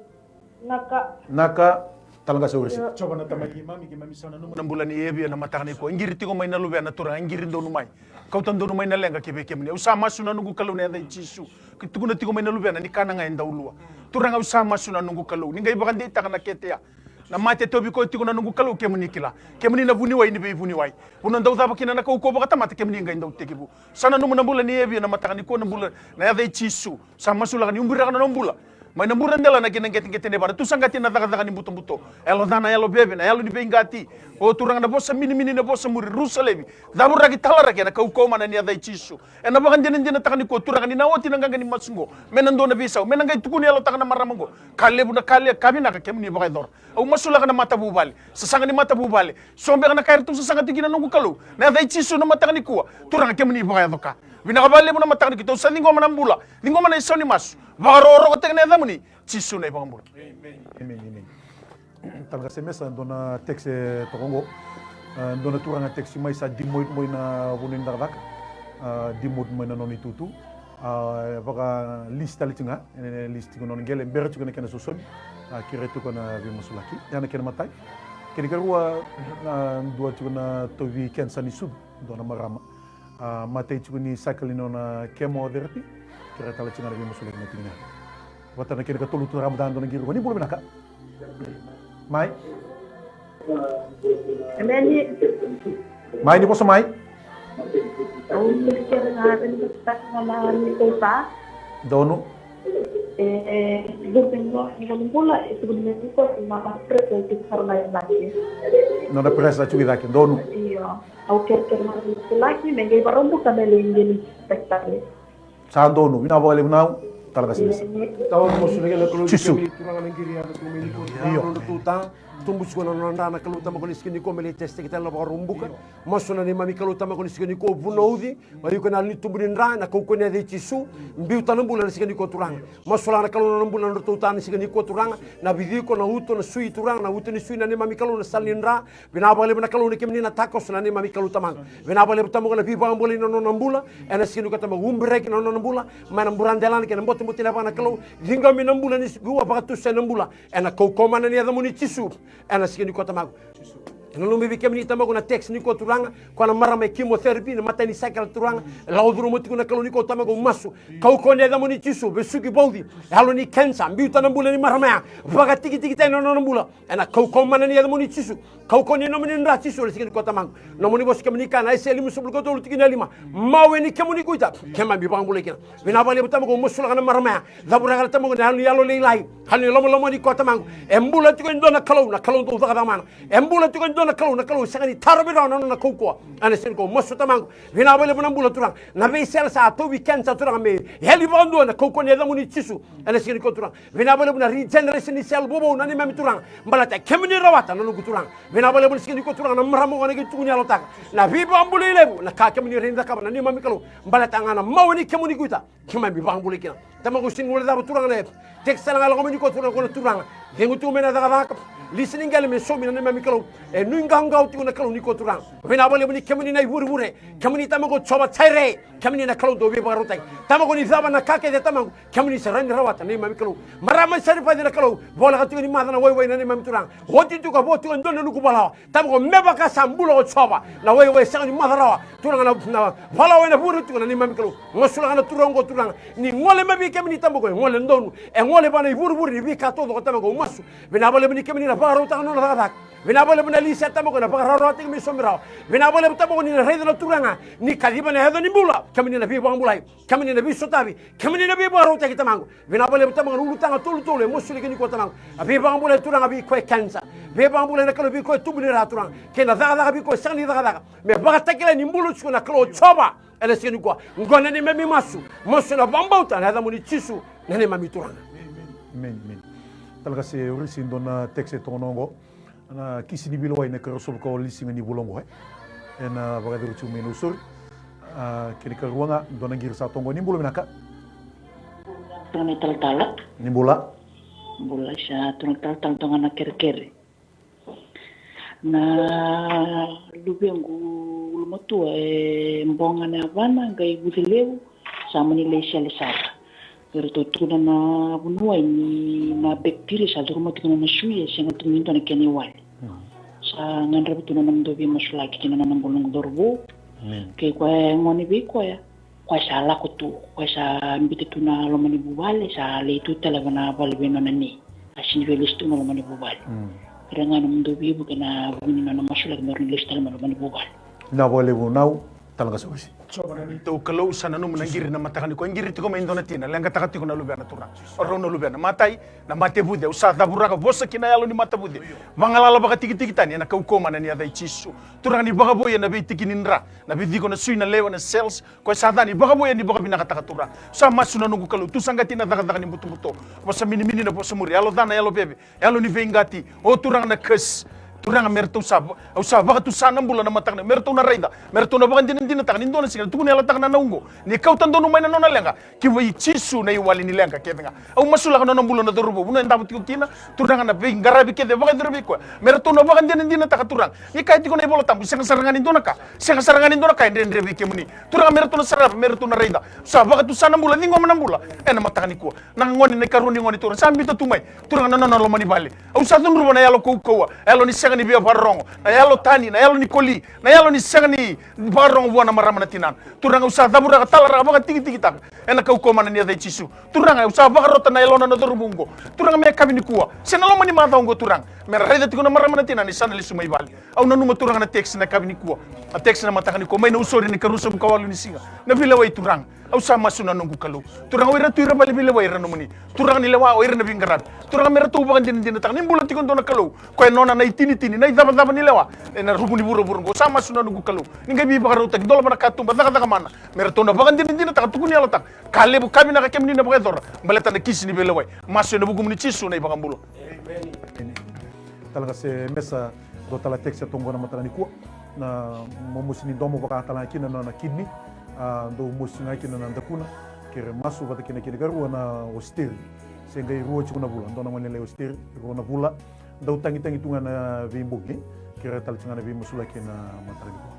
naka talaga sa urisi. Coba na tamagi mami ki mami sana no bulan iebia na matani ko ingiri tiko mai na lube na tura ingiri ndo numai kau tan ndo numai na lenga ke beke mne usama suna nungu kalau ne da chisu kituguna tiko mai na lube na ni kana ngai ndaulua tura nga usama suna nungu kalau ni ngai bakande takana ketea na mate tobi ko tiko na nungu kalau ke mni kila ke mni na vuni wai ni be vuni wai uno ndau daba kina na ko bakata mate ke mni ngai ndau tekibu sana numu na bulan iebia na matani ko na bulan na da chisu sama sula ni umbira kana nombula mai namburan dela na kina ngeti ne bara tu sangati na daga ni buto buto elo dana elo bebe na elo ni bengati o turang na bossa mini na bossa muri rusalebi dabur ragi talara kena kau mana ni adai chisu e na bagan jenen takani ko turang ni nawoti na ngani masungo menando na bisau menanga tukuni elo takana maramango kalle kabina ka kemni bagay dor au masula kana mata bubali sasangani mata bubali sombe kana kair tu sasangati kina nungu kalu na adai chisu na matakani kuwa turang kemni bagay doka binakabali mo na matakani kito sa linggo manambula linggo mana isoni mas Varoro ko tekne da muni chisu na ibang Amen. Talaga semesa dona tekse tokongo dona turanga teksi mai sa dimoit moi na wunin dardak dimoit moi na noni tutu baka lista litinga listi ko non gele mbere ko kena sosobi kiretu ko na vi musulaki yana kena matai kini garua dua ko na tovi kensa ni sud dona marama matai ko ni sakalino na chemotherapy kira tala cinga vi musulaki na tingna watana kini ka tolu tu ramadan dona giru ni bulu benaka mai Mai ni poso mai? aku mikir ngarin kita ngalamin kota Dono. Domingo pula itu sebenarnya itu mama presiden karena lagi Non è presa ciò che dono. iya aku kira lagi mengai barang bukan dari ini spektakuler Sa dono, mina vole now talaga sila. Tawag mo sila kaya tulog Chisu. kami turang ng giriya na tumili ko. Ano tuta tumbus ko na nanda na kaluta mo kunis kini ko meli teste kita la barumbuka. Maso na ni mami kaluta mo kunis kini ko bunaudi. Mayu ko na ni tumbulin ra na ko ne de chisu. Mbiu tanang bulan sikini ko turang. Maso la na kaluna ng bulan tuta ni sikini ko turang. Na bidi ko na huto na sui turang na huto ni sui na ni mami kaluna salin ra. Binabale na kaluna kimni na takos na ni mami kaluta mang. Binabale tamo ko na pipa ang bulin no nambula. Ena sikini ko tamo umbrek no nambula. Manamburan delan ke nambote mutila pa na kalau dinga mi nambula ni gua baka tu sa nambula. Ena ko komana ni adamu ni chisu. Ena sikini ko tamago. Ena lumbi bikem ni tamago na text ni ko turanga ko na marama chemotherapy na mata ni cycle turanga laudru muti ko na kalau ni ko tamago masu. Kau ko ni adamu ni chisu besuki bodi. Halo ni cancer mbiuta nambula ni marama. Baka tiki tiki tay no nambula. Ena kau komana ni adamu ni chisu. Kau ko ni nomini nra chisu sikini ko tamago. Nomoni bos kemni kana ise limu subul ko tolu tiki na lima. Mawe ni kemuni ko ita. Kema bi bangule kina. Binabale tamago musula kana marama. Dabura kana tamago na yalo leilai. Hani lomo ni ko tamago. Embula tiko ndona kalau na kalau do daga mana. Embula tiko ndona na kalau sangani tarbira na koko ana sen ko mosu tamang vina bale buna bula turang na be sel sa to weekend sa turang me heli bondo na koko ne damuni chisu ana sen ko turang vina bale buna regeneration ni sel bobo na ni mami turang mbalata kemni rawata na nugu turang vina bale buna sen ko turang na mramo wana ke tunya lota na vibo ambule lebu na ka kemni renda ka na ni mami kalau mbalata ngana mawni kemuni kuita kemami bangule kina tamago sin wala da turang le textala ngala ko ko turang ko turang dengu tu mena da listening gale me so mina ne mami kalau e nuinga ngau tu na kalau ni ko turang vena bole buni kemuni na wure kemuni tamago choba chaire kemuni na kalau do be barotai tamago ni zaba na kake de tamago kemuni serani rawata ne mami kalau marama sarifa de na kalau bola ka tu ni madana woi na ne mami turang hoti tu ka botu ndon nu ku bala tamago meba ka sambulo choba na woi sani madara turang na bala woi na wure tu na ne mami kalau ngosula na turongo turang ni ngole mabi kemuni tamago ngole ndonu e ngole bana wure ni bi ka to do tamago masu vena bole buni kemuni na baro tanga na dak vena bole buna lisa tamago na baro ting mi somira vena bole tamago ni rede na turanga ni kadiba na hedo ni bula kamini na bi bangulai kamini na bi sotabi kamini na bi baro tagi tamago vena bole tamago ulu tanga tulu tulu musuli kini ko tamago abi bangulai turanga bi ko kansa be bangulai na kalo bi ko tubuli ra turanga kena daga bi ko sani daga me baga takila ni mbulu chiko na kalo choba ele sini ko ngona ni memi masu mosu na bambauta na muni chisu na ni mami turanga men talaga se urisindo na tekse tonongo na kisini bilo ay nakarosob ko lising ni bulongo na baga de chu menu sur kini karuanga dona ngir sa tongo ni bulo minaka tong tal ni bula sa tong tal tonga na kerkere na lubengu lumotu mbonga na bana ngai budileu sa mani le sala pero tuna na bunua ni na bacteria sa rumah tuna na shuye senga tuminto na kene wali sa ngandra tuna na mdobi masula kina na mbonong dorbo ke kwa ngoni bi kwa sa la kutu kwa sa mbite tuna lomani bubale sa le tu televana bali beno na ni asini velis tuna lomani bubale pero ngana mdobi bu kana buni na masula ngor ni lista lomani bubale na bole bu nau talaga so si Coba ni tau kalau sana nu menanggiri na matahani ko ngiri tiko maindona tina lenga takati ko na lubena turang oro no lubena matai na mate bude usa da buraka bosa kina yalo ni mata bude mangalala baka tiki tiki tani na kau koma na ni ada chisu turang ni baka boya na be tiki ninra na be diko na sui na lewa na cells ko sadani baka boya ni baka bina kata turang sama suna nungu kalau tu sangati na daga ni butu butu bosa mini mini na bosa muri yalo dana yalo bebe yalo ni vengati o turang na kes turang merto sab au sab tu sana bulan na matang merto na raida merto na bakan din tak nindo na sila tu ni ala tak na naungo ni kau tando no na nona lenga ki wai chisu na iwali ni lenga ke tenga au masula na bulan na dorubo buna ndabu ti kina turang na be ngarabi ke de bakan derbi ko merto na bakan din tak turang ni kai ti ko na bola tambu seng sarangan indo na ka ndre be ke muni turang merto na sarap merto na raida sab tu sana bulan ni ngom na bula na matang ni ko na ngoni ne karuni ngoni turang sambi to tumai turang na lo mani bale au sa tun rubo na yalo ko yalo ni ni bia barong na yalo tani na yalo ni koli na yalo ni sangani barong buana maramana tinan turang usa dabura talara baka tigi tigi tak ena kau komana ni adai chisu turang usa baka rota na yalo na dorubungo turang me kabini kuwa senalo mani mata ungo turang me raida tikuna maramana tinan ni sanali sumai bali au nanu turang na teks na kabini kuwa a teks na mata kani ko mai na usori ni karusa bukawalu ni singa na vila wai turang au sama suna nungu kalu turang wira tuira bali vila wai ranu muni turang ni lewa wai ranu bingarat turang mera tu bakan din tak nimbulan tikon dona kalu ko nona na itini na daba ni lewa na rubuni buru go sama suna nungu kalu ninga bi bakar utak dola mana katum daga mana merto na bakan din tak tukuni ala tak kale bu kabina ka kemni na bakador baleta na kisni belewai maso na bugum ni chisu na ibakam bulo talaga se mesa do tala tekse tongo na matani ku na momusini domo baka tala kina na kidney do musina kina na dakuna kere masu bata kina kina garu na osteri senga ruo chikuna bula ndona ngone le osteri ruo na bula dau tangi tunga na vimbugi kira tal tunga na vimusula kina matani ku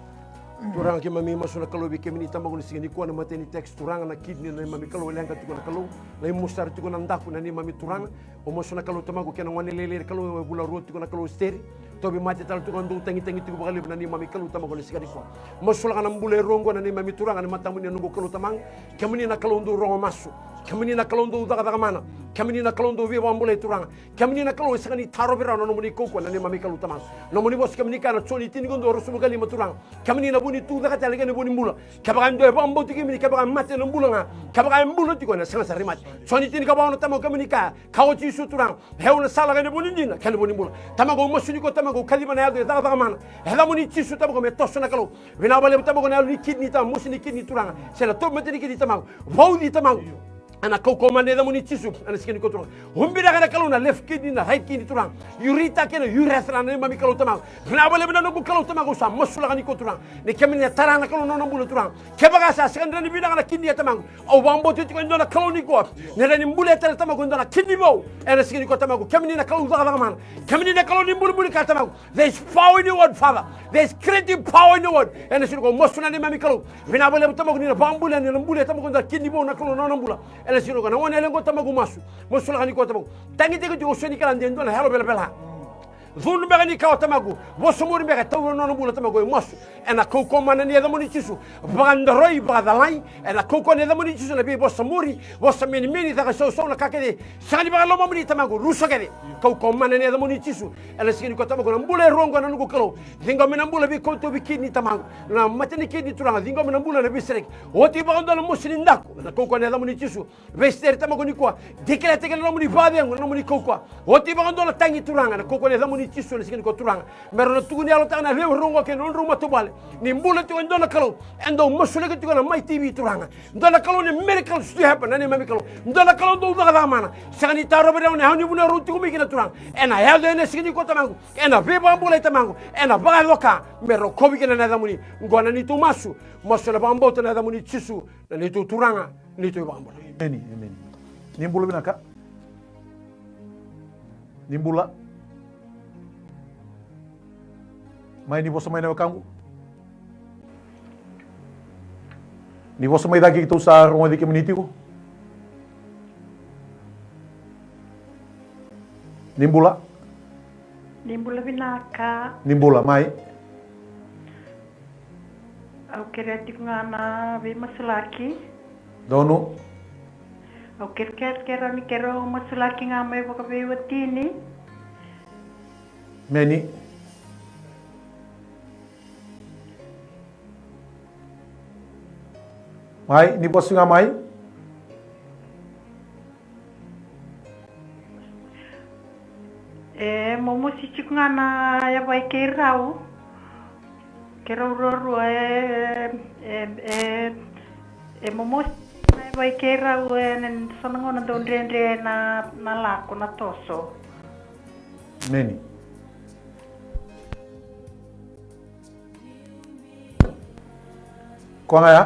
turang ki mami masuna kalau bi kemini tamago ni singani ko na mateni text turang na kidney na mami kalau lenga tukuna kalau na mustar tukuna ndaku na ni mami turang o masuna kalau tamago kena ngone lele kalau bula ruo tukuna kalau osteri tobi mate tal tukuna do tangi tuku bakali na ni mami kalau tamago ni singani ko masula kana mbule rongo na ni mami turang na matamu ni nungo kalau tamang kemini na kalau ndo rongo masu Kamini na kalondo daga mana. Kamini na kalondo via wambule turanga. Kamini na kalo isangani taro bira no moni koko na ni mami kalu tamas. No moni bos kamini kana choni tini gondo rosumu kali maturanga. Kamini na buni tu daga talega ni buni mula. Kabaga ndo bambo tiki mini kabaga mate no mbula nga. Kabaga mbulo tiko na sanga sarimat. Choni tini kabaga no tamo kamini ka. Kaochi su turanga. Heuna sala ga ni buni ndina kali buni mula. Tamago mosuni ko tamago kalima na yado daga mana. Hela moni chisu tamago me tosso na kalo. Vina bale tamago na ni kidney tam musini kidney turanga. Sela to meteni kidney tamago. Vaudi tamago. Ana koko mane da muni chisu ana sikeni ko turang humbira kana kaluna left kidney na right kidney turang urita kena urethra na mami kalu tamang na bale bina no kalu tamang sa masula kani ko turang ne kemini tarana kalu no bulu turang kebaga sa sekandra ni bina kana kidney tamang o wambo ti ko ndona kalu ni ko ne rani mbule tel tamang ndona kidney bo ana sikeni ko tamang kemini na kalu daga man kemini na kalu ni bulu ka tamang there is power in the word father there is creative power in the word ana sikeni ko masula ni mami kalu bina bale tamang ni bambule ni mbule tamang ndona kidney bo na kalu no mbula ela sino kana wana lengo tamagu masu musula kani ko tamagu tangi tege jo soni kala ndendo na helo bela bela zunu bega ni kaw tamagu bosumuri bega taw no bula tamagu masu ena koko mana ni da moni chisu bandroi badalai ena koko ni da moni chisu na bi bosumuri bosamini mini da so so na kakede sani bega lo moni tamagu ruso kede koko mana ni da moni chisu ela sikini ko tamagu na mbule rongo na nugo kalo dingo mena mbule bi konto bi kidni tamagu na mateni kidni turanga dingo mena mbule na bisrek oti ba ndo na musini ndako na koko ni da moni chisu vester tamagu ni kwa dikrete ke no moni bade no moni koko oti ba ndo na tangi turanga na koko ni da moni chisu na sikini ko turanga mero na tuguni alo tana le rongo ke non ruma tobale ni mbule to ndo na kalo endo musule ke na mai tv turanga ndo na kalo ni miracles to happen na ni mami kalo ndo na kalo ndo daga mana sagani taro bere na hani buna ruti ko mikina turanga ena ya de ne sikini ko tamangu ena beba mbule tamangu ena baga loka mero ko bikina na da muni ngona ni to masu masula bambo to na da muni chisu na ni to turanga ni to bambo Amen. Amen. Nimbula binaka. Nimbula. Mai ni bosa mai na kangu. Ni bosa mai dagi kita usah rumah di community ko. Nimbula. Nimbula binaka. Nimbula mai. Au kereti ngana be masalaki. Dono. Au kera ni kero masalaki ngame baka be watini. Meni. Mai, ni bos nga mai. Momo si ngana ya bai kerau. Kerau roru momo ya bai kerau nen sanangona don rendre na lako na toso. Meni. Kwa nga ya?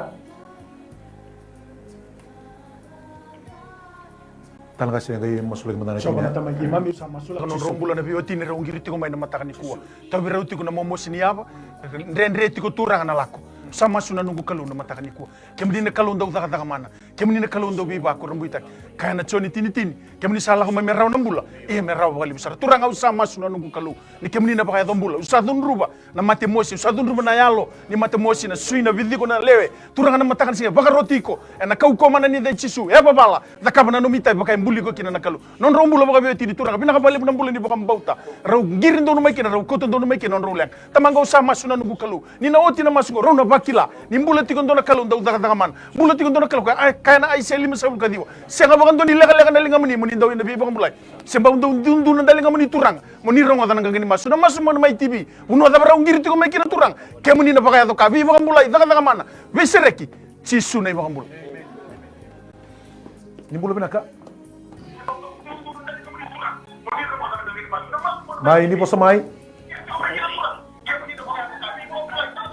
Tanaka siya ngayon masulag mo na Soba na tamang imam sa masula kanon rombula na bioti ni raung giriti ko may namataka ni kuwa. Tabi rauti ko na momo siniyaba. Renreti ko turang na lako. Sama suna nunggu kalu na mataka ni kuwa. Kemni na kalu ndaw daga mana. Kemni na kalu ndaw biba ko rambuita. Kaya na choni tini. Kemni salah ko may meraw ng bula. Meraw bali besar. Turang au sama suna nunggu kalu. Ni kemni na bakaya dombula. Usadun ruba na mate mosi. Usadun ruba na yalo. Ni mate mosi na sui na vidi ko na lewe. Turang na matakan siya. Baka roti ko. Na kau ko mana ni da chisu. Babala. Dakaba na numita bakay mbuli ko kina na kalu. Non rombula baka bioti di turang. Pinakabali mo ng bula ni baka mbauta. Raw girin do no may kina. Raw koton do no may kina. Non row lang. Tamanggaw sama suna nunggu kalu. Ni naoti na masungo. Raw na bakila. Ni mbula tikon do na kalu. Daw daga man. Mbula tikon do na kalu. Kaya na ay seli masabul kadiwa. Siya nga bakan do ni leka na linga muni. Muni daw inabi baka mulay. Siya ba do na dalinga muni turang. Muni raw nga tanang gani masu. Na masu mo na may TV. Uno da raw girin tikon may kina turang. Kaya muni na bakaya do kabi baka mulay. Daga man. Wesereki. Chisu na baka mulay. Nimbula binaka. Mai, ni bosa mai.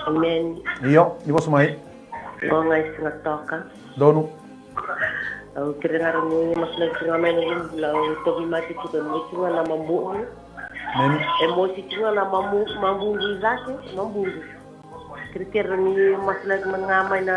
Amen. Iyo, ni bosa mai. Mga isang toka. Dono. Ang kira ni mas nagsingamay na yung bulaw. Ito bimati ko doon. May singa na mambuong. Meni. Emosi singa na mambunggi zake. Mambunggi. Kira ni mas nagmangamay na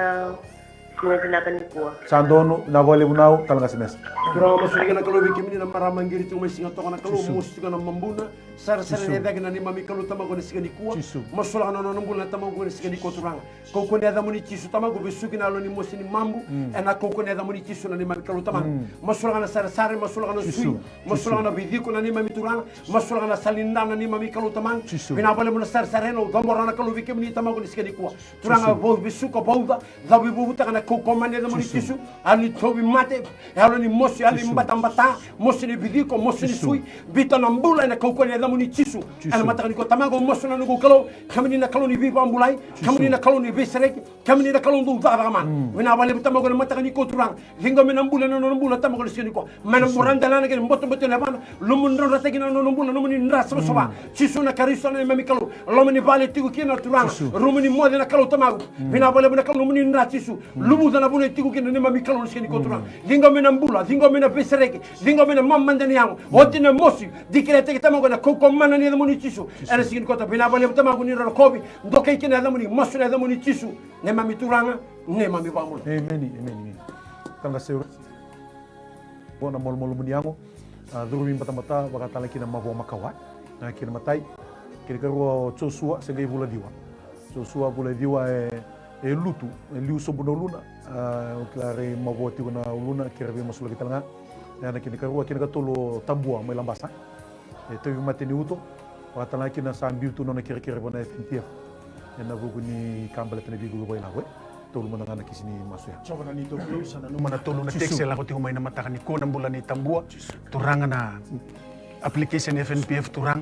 Tunga tinaka ni kuwa. Sandono na vole bunau talanga semesa. Turanga masuliga na kalau bikimini na maramangiri tu mai singa toka na kalau musti kana mambuna sar ne daga na ni mami kalau tamago na sigani kuwa. Masula na nambula tamago na sigani ko turanga. Ko ko ne da muni chisu tamago besuki na lo ni mosi ni mambu ena ko ko ne da muni chisu na ni mami kalau tamago. Masula na sar masula na sui. Masula na bidiko na ni mami turanga. Masula na salinda na ni mami kalau tamago. Bina bale muna sar no gambora na kalau bikimini tamago na sigani kuwa. Turanga bo besuka bauda da bibu kana ko ko mane da muni chisu ali tobi mate alo ni mosi ali mbata mosi ni bidiko mosi ni sui bita na mbula na ko ko ne da muni chisu ala mata ni ko tamago mosi na ngo kalo kamini na kalo ni bibu ambulai kamini na kalo ni beserek kamini na kalo ndu da man wina bale tamago na mata ni ko turang lingo me na mbula no mbula tamago ni sigani ko mana muranda na ke mboto mboto na bana lumun ro tagi na no mbula no muni ndasa soba chisu na kariso na mami kalo lomani bale tigu kina turang rumuni mode na kalo tamago wina bale na kalo muni ndasa chisu lumu na bune tigu kina ni mami kalo ni sigani ko turang lingo me na mbula lingo me na beserek lingo me na mamanda ni yango otina mosi dikrete tamago na ko mana ni muni chisu era sigani ko ta wina bale tamago ni ro kobi ndokai kina na muni mosi na muni chisu ne mami turanga ne mami bamul amen tanga seuro bona mol muni yango durumi mata bakatala kina mabo makawa na kina matai kina karo Joshua sengai bula diwa e lutu liu sobuno luna klare maboti na luna kirabe masula kitalanga na kina karo kina katolo tambua mai lambasa e tevi mateni uto bakatala kina sambiu tu nona kira bona FNTF na buguni kambale tene bigu boy lawe tolu manangana kisini masuya coba na nito sana no mana tolu na text la ko tingo mai na mata ni ko na mbula ni tambua turanga na application FNPF turang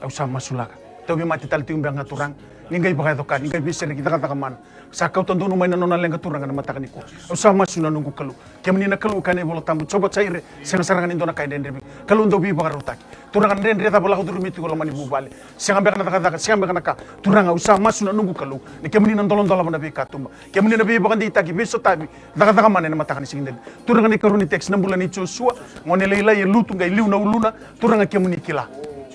au sama sulaka tawi mati tal tingo banga turang ningai bagai tokan ningai bisa kita kata kaman sakau tonton no mai na nona lenga turanga na mata ni ko au sama suna nunggu kalu kemni na kalu kane bola tambu coba caire senga sarangan indona kai den kalu ndo bi bagar utaki turangan den reta bola hudur miti ko mani bubale senga be kana kata senga be kana ka turanga au sama suna nunggu kalu ni kemni na ndolon dola na be katumba kemni na be bagan di taki beso tabi daga kamane na mata ni singden turanga ni karuni text na bulani Joshua ngone leila ye lutu ngai liu na uluna turanga kemni kila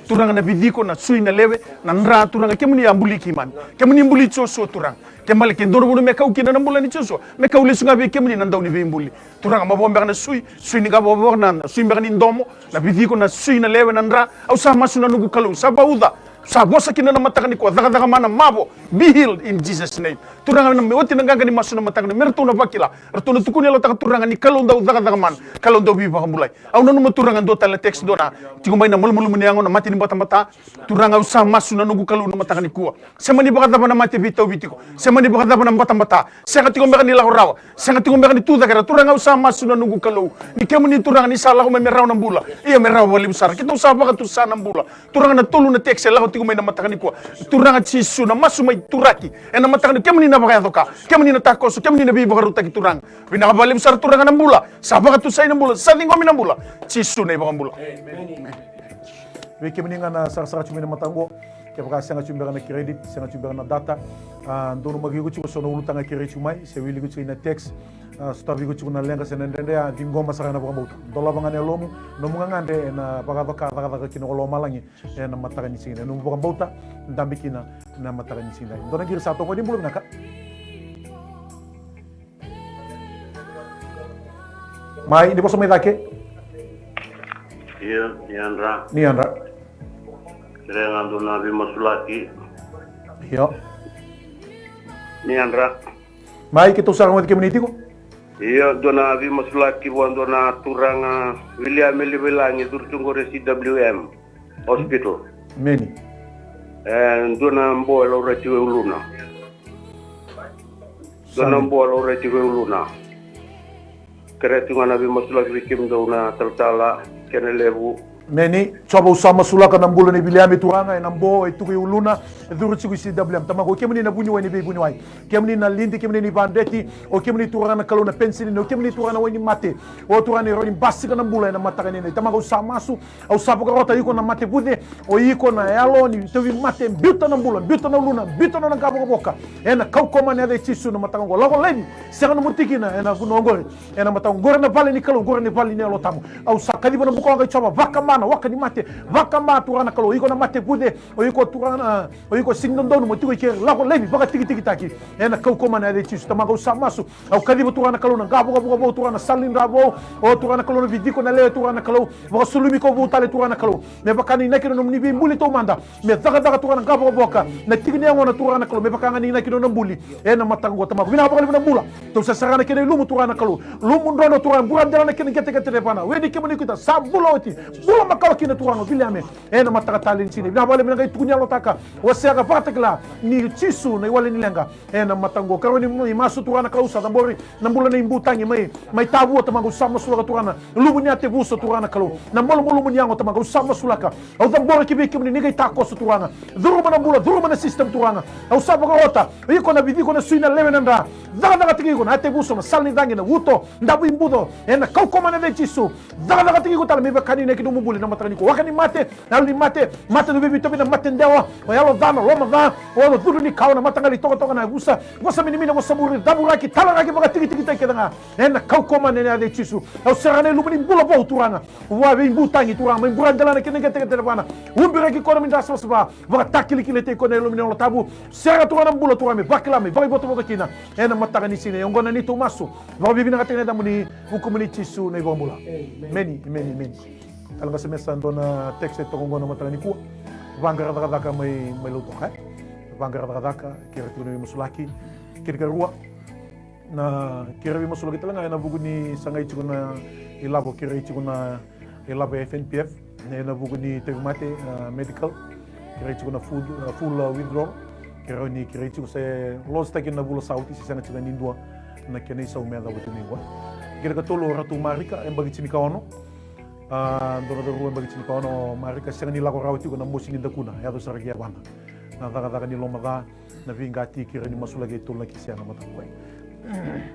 turanga na bidiko na sui na lewe na nra turanga kemni ambuli kiman kemni mbuli Joshua turang kembali ke ndoro bulu meka ukina na bulani Joshua meka uli sunga be kemni na ndawni be mbuli turanga mabombe na sui ni gabo na sui mbani ndomo na bidiko na sui na lewe na nra au sama suna nugu kalu sabauda sabosa kina na matakani ko daga mana mabo be healed in Jesus name turanga na mewati na ganga ni masuna matakani merto na bakila erto na tukuni lo taka turanga ni kalon daw daga man kalon daw bi ba mulai au nanu maturanga do tala text do na tingumay na mulmul munyango na mati ni bata turanga usa masuna nugu kalu na matakani ko semani bakata na mati bitaw bitiko semani bakata na bata senga tingo mekani la rawa senga tingo mekani tu daga turanga usa masuna nugu kalu ni kemuni turanga ni sala ko me meraw na bula iya meraw wali besar kita usa ba tu sana bula turanga na tulu na text la tigo may na matakani ko turanga chisu na masumay turaki na matakani kemni na bakaya toka kemni na takoso kemni na biba karuta ki turang pinakabalim sar turanga na bula saba ka tusay na bula sa linggo mi na bula chisu na ibang bula we kemni nga na sar chumi na matango kaya baka senga chumi na credit senga chumi na data ndono magigo chiko sono ulutanga kire chumai se wili guchi na text stavi guchi na lenga senendende ya dingoma sara na baka dola bangane lomu no mungangande na baka kino lo malangi na matakani singa no baka bauta ndambikina na matakani singa ndona gir sa to ko dimbulu naka mai di poso mai dake iya ni andra kira ngando nabi masulaki yo ni andra mai kita usah ngomong community ko iya dona abi masulaki dona turanga William Elibelangi turtungo CWM hospital meni dona mbolo retiwe uluna keretunga nabi masulaki bikim dona taltala kenelebu meni coba usama sulaka na mbula ni biliame turanga na mbo etuki uluna dhuru chiku CWM tamako kemni na bunyi wani be bunyi wai kemni na lindi kemni ni bandeti o kemni turanga na kalona pensili no kemni turanga wani mate o turanga ni roni basika na mbula na mataka ni tamako usama su au sapo karota yiko na mate bude o yiko na yalo ni tevi mate biuta na mbula biuta na luna biuta na ngabo boka ena kaukoma ne de chisu na mataka ngo lago leni sanga no mutiki na ena kuno ngore ena mataka ngore na vale ni kalo ngore ni vale ni alo tamu au sakadi bana buko ga choba vaka vana waka ni mate vaka ma turana kalo iko na mate pude o iko turana o iko singdon mo tiko ke lako lebi baka tiki taki ena kau koma na de tisu tamago samasu au kadi turana kalo na gabo turana salin rabo o turana kalo vidiko na le turana kalo baka sulumi ko butale turana kalo me baka ni nakino no nibi mbuli to manda me daga turana gabo boka na tiki ni ngona turana kalo me baka ngani nakino no mbuli ena matango tamago bina baka na mbula to sa sarana kene lumu turana kalo lumu ndono turana burandana na kene gete pana wedi kemani kita sabuloti bula makalo kina turana biliame ena mataka talin sini bina bale bina tukunya lotaka wasega patakla ni chisu na wale nilenga ena matango karoni ni masu turana kalo sa tambori na mbula na imbutangi mai tabu tamago sama sulaka turana lumu ni ate buso turana kalo na molo munyango tamago sama sulaka au tambori kibe kemani ni tako su turana duruma na mbula duruma na system turana au sabaga ota iko na bidiko na suina lewe nanda daga tiki ko na ate buso na salni dangi na wuto ndabu imbudo ena kau koma na de chisu daga tiki ko tala mebe kanine kido mubuli na matani ko wakani mate na li mate do bibi tobi na mate ndewa o yalo dano loma da o dulu ni kauna matangali toko na busa wasa minimina wasa muri daburaki talaraki baka tiki take danga ena kau koma na de chisu au serane lumini bula bo turanga wa be imbutangi turanga me burandala na kinenge teke bana umbira ki kono minda sosba baka takili kilete ko na lumini no tabu sera turanga bula turanga bakla me baka boto kina ena matagani sine yongona ni tomaso baka bibi na katene damuni hukumuni chisu na ibombula many talaga sa mesa ndona text to ngona matagani ku vangara daka mai luto ha vangara daka kira tunu musulaki kira ruwa na kira bi musulaki talanga na buguni sangai chuna ilabo kira chuna ilabo FNPF na buguni tegmate medical kira chuna full withdraw kira ni kira chuna se los takin na bula sauti si sana chuna nindua na kene sa umeda butuni wa kira katolo ratu marika embagi chini kaono ndona do ruwa mbagi chini kaono marika sanga ni lako rawti ko na mosi ni dakuna ya do sargia bana na daga ni lomada na vingati kira ni masulage tulna kisiana mata ko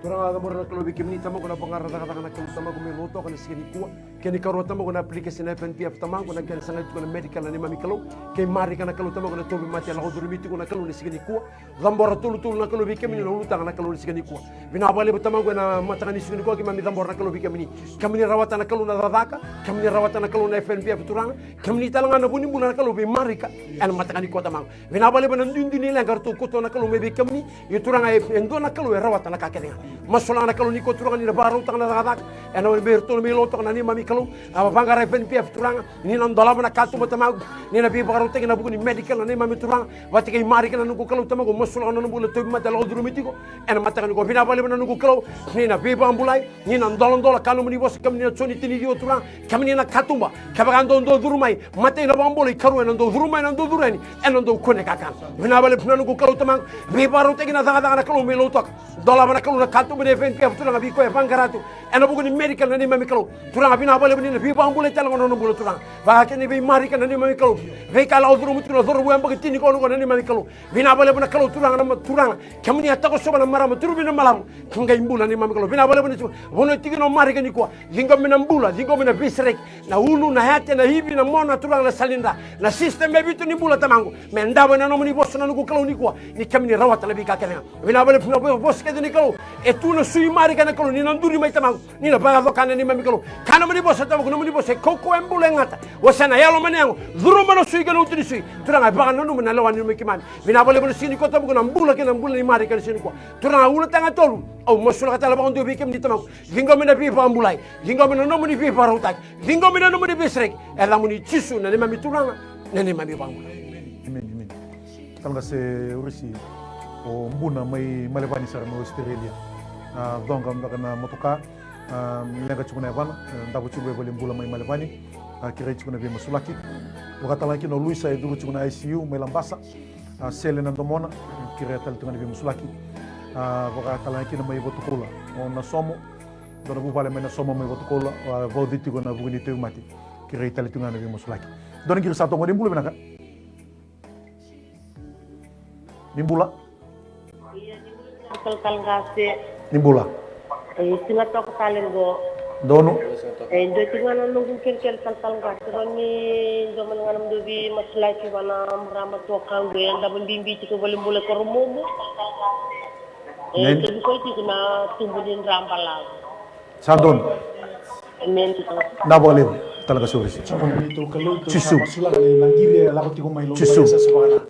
Turanga ga morna kalo bikim ni tamo kuna pangarata kata kana kalo tamo ko meloto kana sikini kuwa keni karo tamo kuna application FNPF tamo kuna kena sanga kuna medical na mami kalo ke mari kana kalo tamo kuna tobi mati ala hoduru miti kuna kalo ni sikini kuwa gambora tulu na kalo bikim ni lulu tanga kalo ni sikini kuwa bina bale tamo kuna matanga ni sikini kuwa ke mami gambora kalo bikim ni kamni rawata na kalo na dadaka kamni rawata na kalo na FNPF turanga kamni talanga na buni buna kalo be marika ana matanga ni kuwa tamo bina bale bana ndindi ni langar to koto na kalo me bikim ni yuturanga endo na kalo rawata na kakenga masolana kalo ni ko turanga ni baro tanga na dadak ena berto me loto na ni mami kalo aba bangara FNPF turanga ni nan dolama na katu matama ni na bi baro tanga na buguni medical na ni mami turanga wati kay mari kana nugo kalo tamago masolana na bula tobi mata lodru mitiko ena mataka ko bina bale na nugo kalo ni na bi bambulai ni nan dola kanu muni bos kam ni choni tini dio turanga kam ni na katumba kabagando ndo durumai mate na bambulai karu na ndo durumai na ndo durani ena ndo kone kakan bina bale na nugo kalo tamang bi baro tanga na daga na kalo me loto dola mana kalo na katu bene FNPF turanga bi ko e bangaratu ena buguni medical na ni mami kalo turanga bina bale bene bi bambulai tala ngono no bulo turanga ba kene bi mari kana ni mami kalo ve kala odru mutro dor bu ambagi tini ko no ni mami kalo bina bale bene kalo turanga na turanga kamni atako soba na mara maturu bina malam kunga imbula ni mami kalo bina bale bene bono tigi no mari kani ko zingo mina mbula zingo mina bisrek na ulu na hate na hivi na mona turanga na salinda na system be bitu ni bula tamango me ndaba na no muni bosso na nugo kalo ni ko ni kamni rawata labi ka kana bina bale bene boss ke ni kalo e tu no sui mari kana kalo ni nan duri mai tamango ni na baga kana ni mami kalo kana muni bosso tamango no muni bosso koko embula ngata wasana yalo manengo zuru mana sui kana utini sui turanga baga no muna lawan ni mekiman bina bale bene sini ko tamango na mbula ni mari kana sini ko turanga ula tanga tolu au masula kata la bagondo bikem ni tamango zingo mina bi pambulai zingo mina no muni bi parutak zingo mina no muni bisrek ela muni chisu na ni mami turanga na ni mami pambulai amen talga se urisi o mbuna mai malevani sara mo Australia donga ndaka na motoka lenga chukuna bana ndabu chukwe bole mbula mai malevani kira chukuna be masulaki wakata laki no Luisa eduru chukuna ICU mai lambasa sele na ndomona kira tal tungana be masulaki wakata laki na mai botukula na somo dona bu vale mai na somo mai botukula voditi gona buguni teumati kira tal tungana be masulaki dona kira sato ngodi mbula benaka nimbula Kalkalngase. Nimbula. Singa tok talengo. Dono. Do tingana nungu kerkel kalkalngase roni do man nganam do bi maslaki wana mrama to kangwe nda bimbi ci ko bolim bula ko rumu. To ko ci na tumbudin rambala. Sadon. Men na boleh talaga sore si Sama itu kalau itu Cisu. sama sulang ale nangire la ko tigo mai lo Cisu. sa sabana.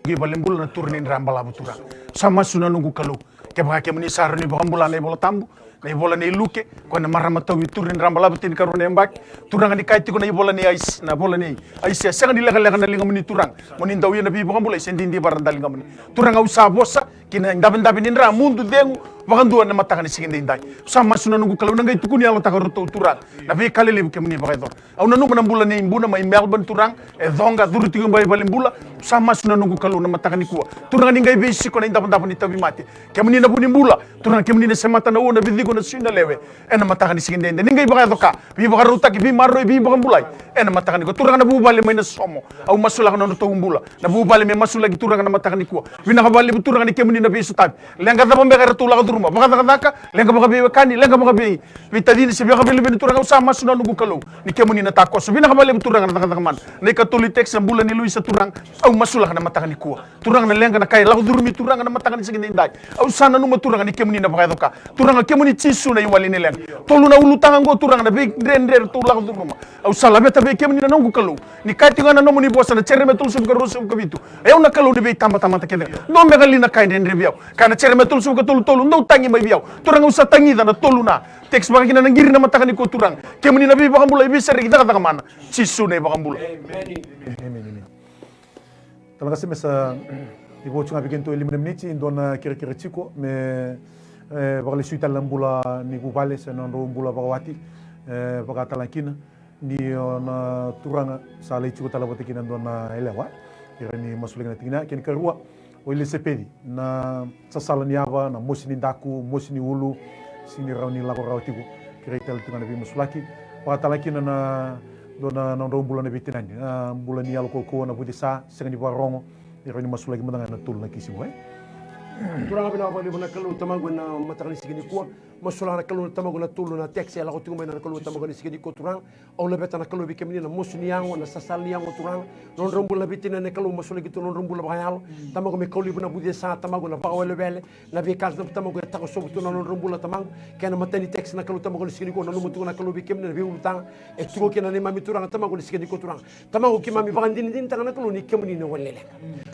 Gi balembul na turnin rambala butura. Sama suna nunggu kalau ke baka ke meni sar ni bambula ne bola tambu. Na bola ne luke ko na marama tawi turnin rambala butin karo ne mbak. Turang ni kaiti ko na bola ne ais na bola ne ais ya sangan dilaga laga na linga meni turang. Moni ndaw yena bi bambula sendi ndi barandal linga meni. Turang au sa bossa kina ndaben indra mundu dengu bakandu na mataka ni siginde indai. Sama suna nunggu kalau nangai tukuni alo takaroto turang. Na bi kale le ke meni bakador. Au na nunggu na bula ne imbuna mai Melbourne turang e donga duruti ko mbay balembula sama suna nunggu kalau na mataka ni kuwa. Turang ni ngai besi ko na indapan ni tabi mati. Kemuni na buni bula turang kemuni na semata na una bidigo na sina lewe. Ena mataka ni siginde inde. Ningai bakadoka bi bakaruta ki bi marro bi bakambulai. Ena mataka ni ko turang na bubale mai na somo. Au masula ko na to umbula. Na bubale me masula ki turang na mataka ni kuwa. Bina kabali turang ni kemuni na besu tabi. Lenga da bombe kara tula duruma. Bakadaka lenga bakabe kani lenga bakabe. Vitadini se bakabe le turang sama suna nunggu kalau. Ni kemuni na takos. Bina kabali turang na takataman. Ni katuli teks na bulan ni Luisa turang. Au masula ka na mataka ni kuwa. Turang na lenga na kaya lago durumi turang na mataka ni siginde indai. Au sana numa turang ni kemuni na bakadoka. Turang kemuni cisu na iwali ni lenga. Tolu na ulu tangan go turang na be render tu lago duruma. Au sala beta be kemuni na nunggu kalau. Ni kati ngana nomu ni bosa na cereme tul sub garosu ka bitu. Au na kalau ni be tamba tamba ta kende. No me gali na kaya render biau. Kana cereme tul sub ka tolu no tangi mai biau. Turang usa tangi na tolu na. Teks baka kina nang giri na mataka ni ko turang. Kemuni na be bakambula ibi sari kita kata mana. Cisu na bakambula. Amen. Talaga se mesa ibo chunga bikin to 11 minutes indona kira-kira chiko me bakali suita lambula ni gubale se non rumbula bakawati baka talakina ni na turanga sala chiko talaboti kina dona elewa kira ni masulinga tingina ken karua o ile sepedi na sasala ni ava na mosini daku mosini ulu sini rauni lako rautiku kira ital tungana bi masulaki baka talakina na dona non bulan na bitinani bulan ni alko ko na budisa sengi barongo ironi masulagi madanga na tul na kisi boy Turang bina bali bana kalau tamago na mataka ni sigini kuwa masula na kalau tamago na tulu na teksi ala ko tingo na kalau tamago ni sigini ko turang au na beta na kalau bi kemini na musni yango na sasal yango turang non rombul na bitina na kalau masula gitu non rombul bayalo tamago me kauli bana budisa sa tamago na bawele bele na bi kas na tamago ta ko sobu na non rombul tamago kana matani teksi na kalau tamago ni sigini ko na numu na kalau bi kemini na bi ultang e tugo kena ni mami turang tamago ni sigini ko turang tamago ki mami bagandini din tanga na kalau ni kemini na walele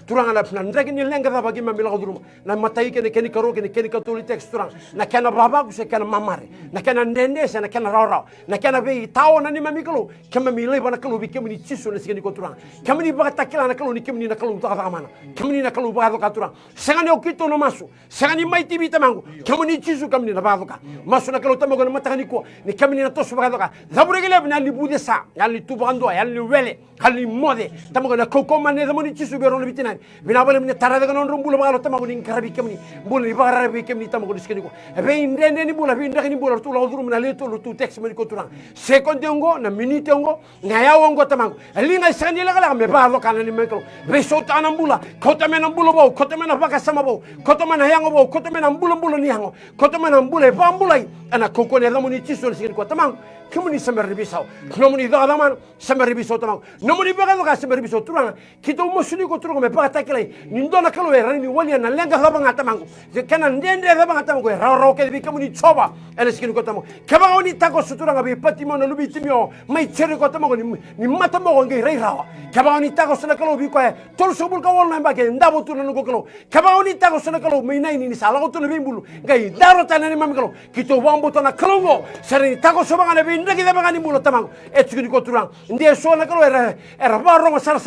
turang ala pnan ndagi ni lenga da bagi mami la godrum na matai kene karo kene katoli text turang na kana baba ku se kana mamare na kana ndende se na kana rara na kana be tao na ni mami kalo kama mi leba na kalo bi kemini chiso na sigeni ko turang kama ni baka takila na kalo ni kemini na kalo ta mana kama ni na kalo ba ka turang sengani okito no masu sengani mai tibi tamangu kama ni chiso kama ni na ba ka masu na kalo tamago na matani ko ni kama ni na tosu ba ka zabure gele na li bude sa ya li tubando ya li wele hali mode tamago na koko mane da moni chiso be ron bitinani bina bale ni tarada ga non rumbulo ba tamago ni karabi kemini bula ni bagara be kemni tamago diskeni ko e be ndende ni bula be ndakini bula tu la udrum na leto tu text mani ko turang seconde ngo na minute ngo na yawo ngo tamago linga sani la kala me ba lo kana ni meklo be sota na bula kota me na bula bo kota me na baka sama bo kota me na yango bo kota me na bula ni yango kota me na bula ba bula ana koko ne la moni tiso diskeni ko tamago kemuni samar bisau nomuni da daman samar bisau tamago nomuni ba ka samar bisau turang kito mosuni ko turang me ba takile ni ndona kalo era ni wali na lenga la banga tamago kana ndende la banga tamago ro ke bi kemuni choba ele skini ko tamago kaba oni tako suturanga bi patimo no lubi timio mai chere ko tamago ni mata mo ngai rei rawa kaba oni tako sona kalo bi ko tol sobul ka wol na ba ke ndabo tu no ko kalo kaba oni tako sona kalo mai nai ni sala ko tu no bimbulu ngai daro tanani mam kalo kito wambo to na kalongo sari tako sobanga na bi ndagi da banga ni mulo tamago e skini ko turang ndie sona kalo era ba rongo sar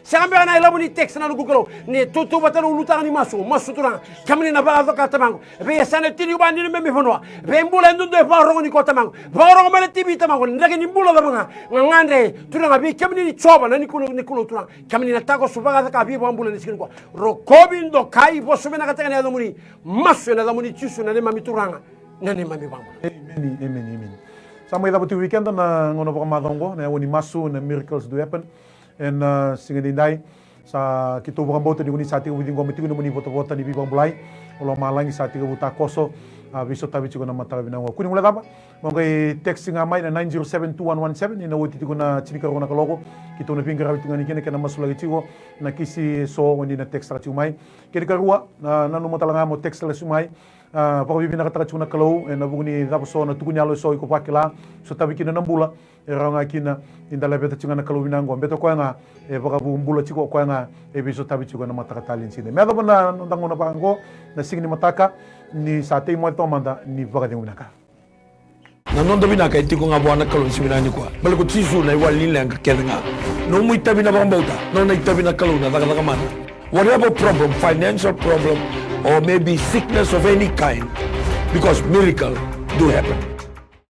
sambe na ila buni text na ko kalo ni tutu batalo lutang ni masu turang kamni na ba ka tamago be sana tini ba ni me fonwa be mbula ndu de ba rongo ni ko tamago ba rongo mele tibi tamago ndage ni mbula da banga ngande turanga be kamni ni choba na ni kulo turang kamni na tako subaga ka bi ba mbula ni skin ko ro kobi ndo kai bo subena ka tanga na muni masu na da muni chisu na ne mami turanga na ne mami bamba amen sama ida buti weekend na ngono pa madongo na woni masu na miracles do happen and singing dai sa kito bukan bota di uni sati within gomiti no muni bota ni bibang bulai ulo malangi sati ka buta koso biso tabi chiko na mata bina kuni mula tapa mongay texting amay na 9072117 ina woti ko na chinika ro na kaloko kito na pinga rabitu ngani kene kana masulagi chiko na kisi so woni na text ra chumai kene karua na nanu matalanga mo text la sumai pa bibi na kataka chuna kalau na bugni dapo so na tukunya lo so ko pakila so tabi kina nambula ranga kina indala beta chinga na kalubinango beto kwa nga baka bumbula chiko kwa nga biso tabi chiko na matakatalin sine meda bana ndango na bango na signi mataka ni sate mo to manda ni baka dingunaka na nondo binaka itiko nga buana kalon siminani kwa bale ko tisu na iwalin lang kedenga no mu itabi na bambauta no na itabi na kaluna daga mana whatever problem, financial problem or maybe sickness of any kind, because miracle do happen.